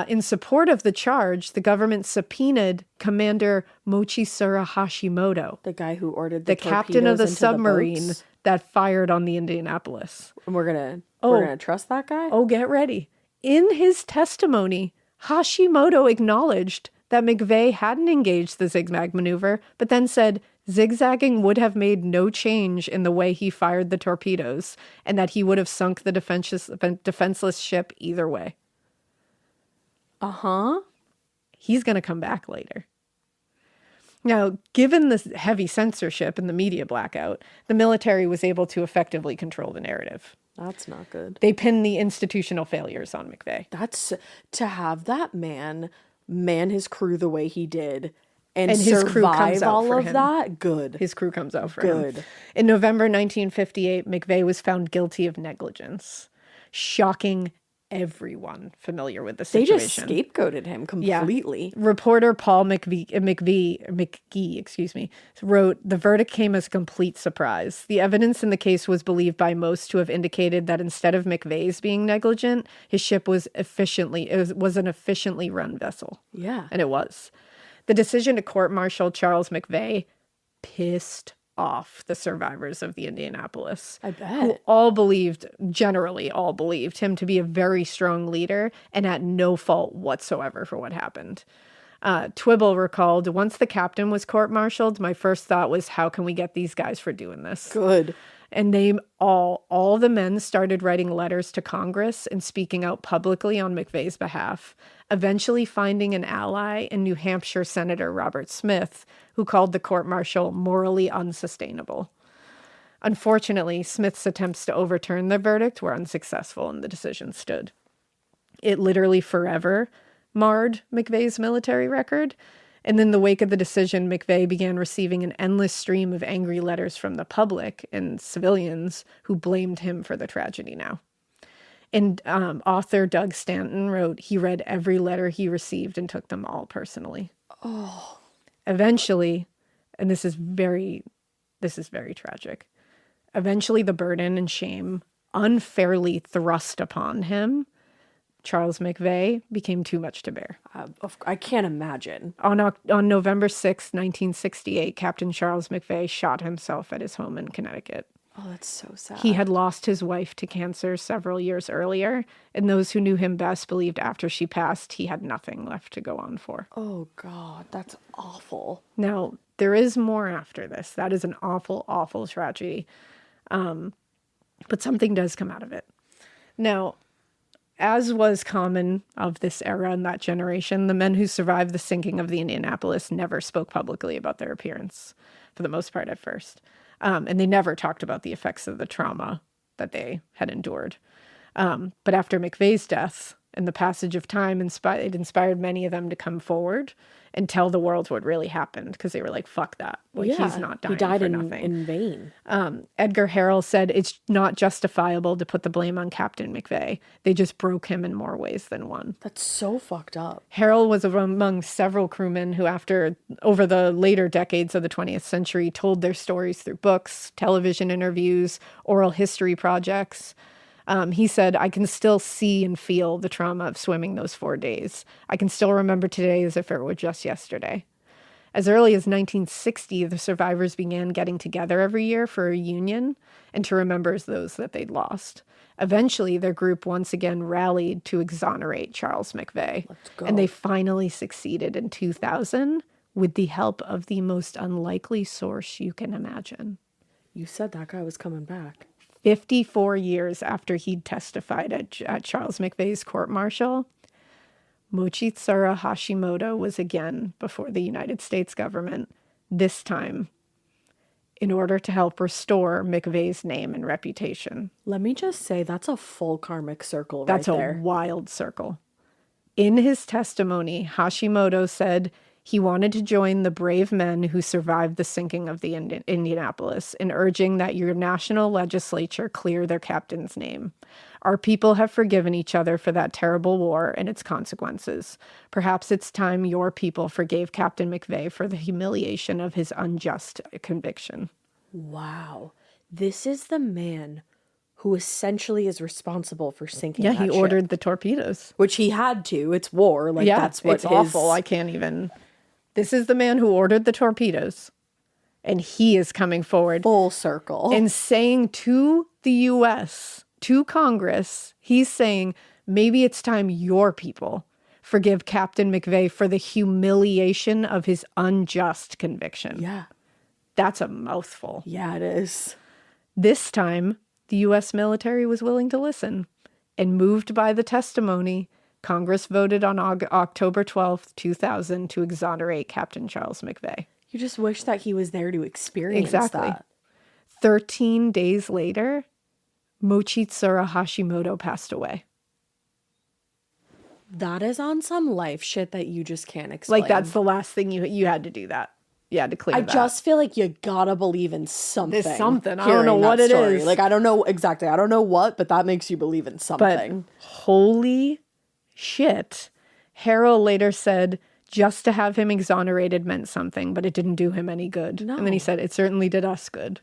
In support of the charge, the government subpoenaed Commander Mochisura Hashimoto, The guy who ordered the captain of the torpedoes into submarine boats. that fired on the Indianapolis. And we're gonna trust that guy? Oh, get ready. In his testimony, Hashimoto acknowledged that McVeigh hadn't engaged the zigzag maneuver, but then said zigzagging would have made no change in the way he fired the torpedoes, and that he would have sunk the defenseless ship either way. Uh-huh. He's going to come back later. Now, given the heavy censorship and the media blackout, the military was able to effectively control the narrative. That's not good. They pinned the institutional failures on McVeigh. That's to have that man his crew the way he did and his crew comes survive out all for of him. that. Good. His crew comes out for him. Good. In November 1958, McVeigh was found guilty of negligence, shocking everyone familiar with the They just situation. scapegoated him completely. Reporter Paul McGee, wrote, "The verdict came as a complete surprise. The evidence in the case was believed by most to have indicated that instead of McVeigh's being negligent, his ship was an efficiently run vessel." Yeah. And it was. The decision to court-martial Charles McVeigh pissed off the survivors of the Indianapolis. I bet. Who generally all believed him to be a very strong leader and at no fault whatsoever for what happened. Twibble recalled, "Once the captain was court-martialed, my first thought was, how can we get these guys for doing this?" Good. And they all the men started writing letters to Congress and speaking out publicly on McVeigh's behalf, eventually finding an ally in New Hampshire Senator Robert Smith, who called the court-martial morally unsustainable. Unfortunately, Smith's attempts to overturn the verdict were unsuccessful and the decision stood. It literally forever marred McVeigh's military record. And in the wake of the decision, McVeigh began receiving an endless stream of angry letters from the public and civilians who blamed him for the tragedy now. And author Doug Stanton wrote, he read every letter he received and took them all personally. Oh. Eventually, and this is very tragic, eventually the burden and shame unfairly thrust upon him, Charles McVeigh, became too much to bear. I can't imagine. On November 6, 1968, Captain Charles McVeigh shot himself at his home in Connecticut. Oh, that's so sad. He had lost his wife to cancer several years earlier, and those who knew him best believed after she passed, he had nothing left to go on for. Oh, God, that's awful. Now, there is more after this. That is an awful, awful tragedy. But something does come out of it. Now, as was common of this era and that generation, the men who survived the sinking of the Indianapolis never spoke publicly about their appearance, for the most part at first. And they never talked about the effects of the trauma that they had endured. But after McVeigh's death and the passage of time, it inspired many of them to come forward and tell the world what really happened, because they were like, fuck that. Like, he's not dying he died for in, nothing. in vain. Edgar Harrell said, it's not justifiable to put the blame on Captain McVeigh. They just broke him in more ways than one. That's so fucked up. Harrell was among several crewmen who, over the later decades of the 20th century, told their stories through books, television interviews, oral history projects. He said, I can still see and feel the trauma of swimming those 4 days. I can still remember today as if it were just yesterday. As early as 1960, the survivors began getting together every year for a reunion and to remember those that they'd lost. Eventually, their group once again rallied to exonerate Charles McVeigh. Let's go. And they finally succeeded in 2000 with the help of the most unlikely source you can imagine. You said that guy was coming back. 54 years after he'd testified at Charles McVeigh's court-martial, Mochitsura Hashimoto was again before the United States government, this time in order to help restore McVeigh's name and reputation. Let me just say, that's a full karmic circle That's right there. a wild circle. In his testimony, Hashimoto said he wanted to join the brave men who survived the sinking of the Indianapolis in urging that your national legislature clear their captain's name. Our people have forgiven each other for that terrible war and its consequences. Perhaps it's time your people forgave Captain McVeigh for the humiliation of his unjust conviction. Wow. This is the man who essentially is responsible for sinking Yeah, that he ship. ordered the torpedoes. Which he had to. It's war. Like, Yeah, that's what it's awful. I can't even... This is the man who ordered the torpedoes, and he is coming forward. Full circle. And saying to the U.S., to Congress, he's saying, maybe it's time your people forgive Captain McVeigh for the humiliation of his unjust conviction. Yeah. That's a mouthful. Yeah, it is. This time, the U.S. military was willing to listen, and moved by the testimony, Congress voted on October 12th, 2000 to exonerate Captain Charles McVeigh. You just wish that he was there to experience that. 13 days later, Mochitsura Hashimoto passed away. That is on some life shit that you just can't explain. Like, that's the last thing you had to do that. You had to clear that. I just feel like you gotta believe in something. There's something. I don't know what it is. Like, I don't know exactly. I don't know what, but that makes you believe in something. But holy shit. Harrell later said just to have him exonerated meant something, but it didn't do him any good. No. And then he said it certainly did us good.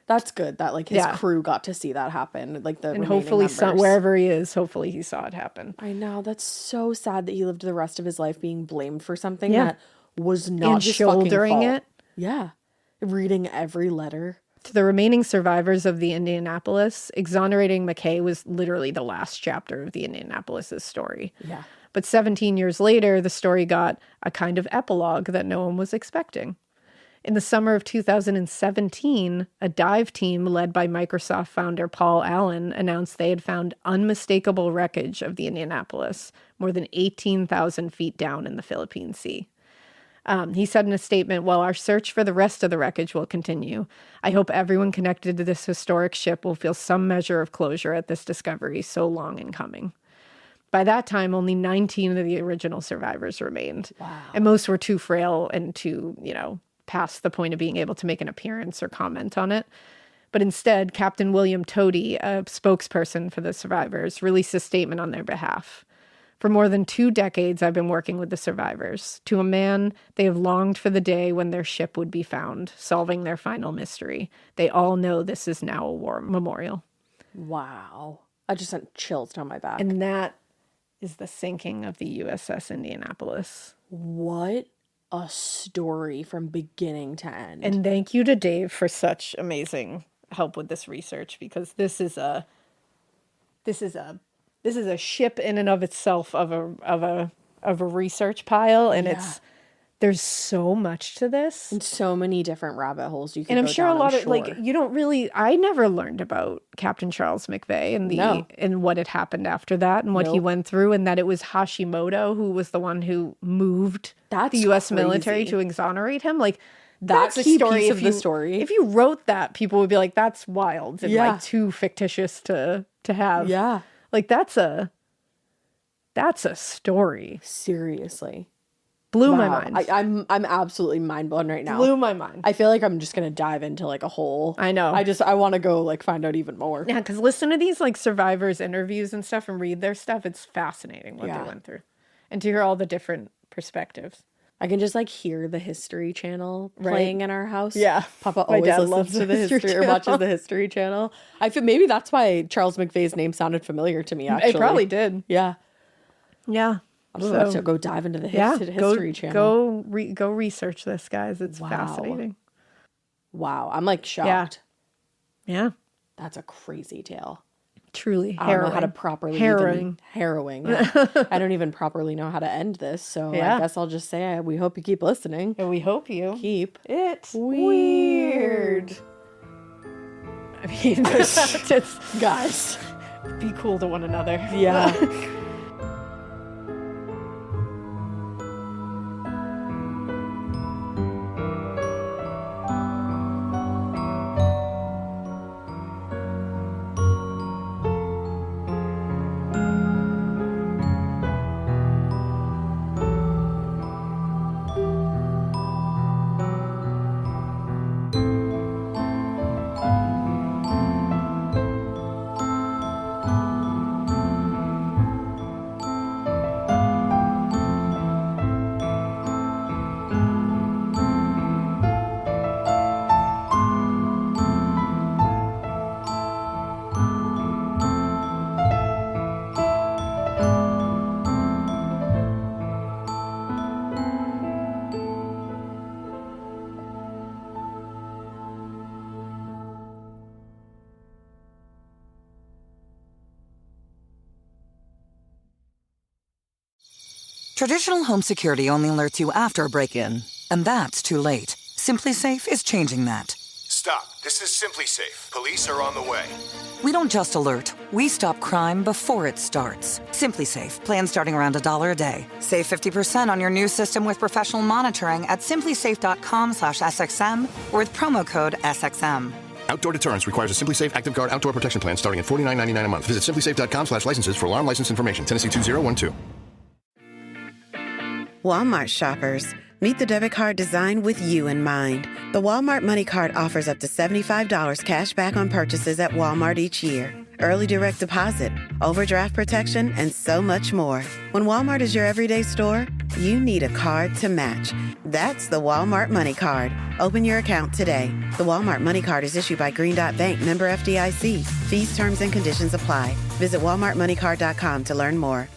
That's good that like his crew got to see that happen. Like the and remaining hopefully members. wherever he is, hopefully he saw it happen. I know, that's so sad that he lived the rest of his life being blamed for something that was not his fucking shouldering fault. it. Yeah. Reading every letter. To the remaining survivors of the Indianapolis, exonerating McKay was literally the last chapter of the Indianapolis' story. Yeah. But 17 years later, the story got a kind of epilogue that no one was expecting. In the summer of 2017, a dive team led by Microsoft founder Paul Allen announced they had found unmistakable wreckage of the Indianapolis, more than 18,000 feet down in the Philippine Sea. He said in a statement, while our search for the rest of the wreckage will continue, I hope everyone connected to this historic ship will feel some measure of closure at this discovery so long in coming. By that time, only 19 of the original survivors remained. Wow. And most were too frail and too, past the point of being able to make an appearance or comment on it. But instead, Captain William Toady, a spokesperson for the survivors, released a statement on their behalf. For more than 2 decades, I've been working with the survivors. To a man, they have longed for the day when their ship would be found, solving their final mystery. They all know this is now a war memorial. Wow. I just sent chills down my back. And that is the sinking of the USS Indianapolis. What a story from beginning to end. And thank you to Dave for such amazing help with this research, because this is a ship in and of itself of a research pile, and there's so much to this and so many different rabbit holes you can. And I'm go sure down, a lot I'm of like you don't really. I never learned about Captain Charles McVeigh and what had happened after that and what he went through, and that it was Hashimoto who was the one who moved the U.S. military to exonerate him. Like that's a story of the story. If you wrote that, people would be like, "That's wild and like too fictitious to have." Yeah, like that's a story. Seriously. Blew my mind. I'm absolutely mind blown right now. Blew my mind. I feel like I'm just gonna dive into like a hole. I know. I want to go like find out even more. Yeah, because listen to these like survivors interviews and stuff and read their stuff. It's fascinating what they went through, and to hear all the different perspectives. I can just like hear the History Channel playing in our house. Yeah, Papa always listens to the History or watches the History Channel. I feel maybe that's why Charles McVeigh's name sounded familiar to me. Actually, it probably did. Yeah. Yeah. I'm about to go dive into the History Channel. Go research this, guys. It's fascinating. Wow. I'm like shocked. Yeah. That's a crazy tale. Truly. I don't know how to properly harrowing. Yeah. I don't even properly know how to end this. So I guess I'll just say we hope you keep listening. And we hope you keep it weird. I mean, just guys, be cool to one another. Yeah. Traditional home security only alerts you after a break-in, and that's too late. Simply Safe is changing that. Stop. This is Simply Safe. Police are on the way. We don't just alert, we stop crime before it starts. Simply Safe, plan starting around $1 a day. Save 50% on your new system with professional monitoring at simplysafe.com/SXM or with promo code SXM. Outdoor deterrence requires a Simply Safe Active Guard outdoor protection plan starting at $49.99 a month. Visit simplysafe.com/licenses for alarm license information. Tennessee 2012. Walmart shoppers, meet the debit card designed with you in mind. The Walmart Money Card offers up to $75 cash back on purchases at Walmart each year. Early direct deposit, overdraft protection, and so much more. When Walmart is your everyday store, you need a card to match. That's the Walmart Money Card. Open your account today. The Walmart Money Card is issued by Green Dot Bank, member FDIC. Fees, terms, and conditions apply. Visit walmartmoneycard.com to learn more.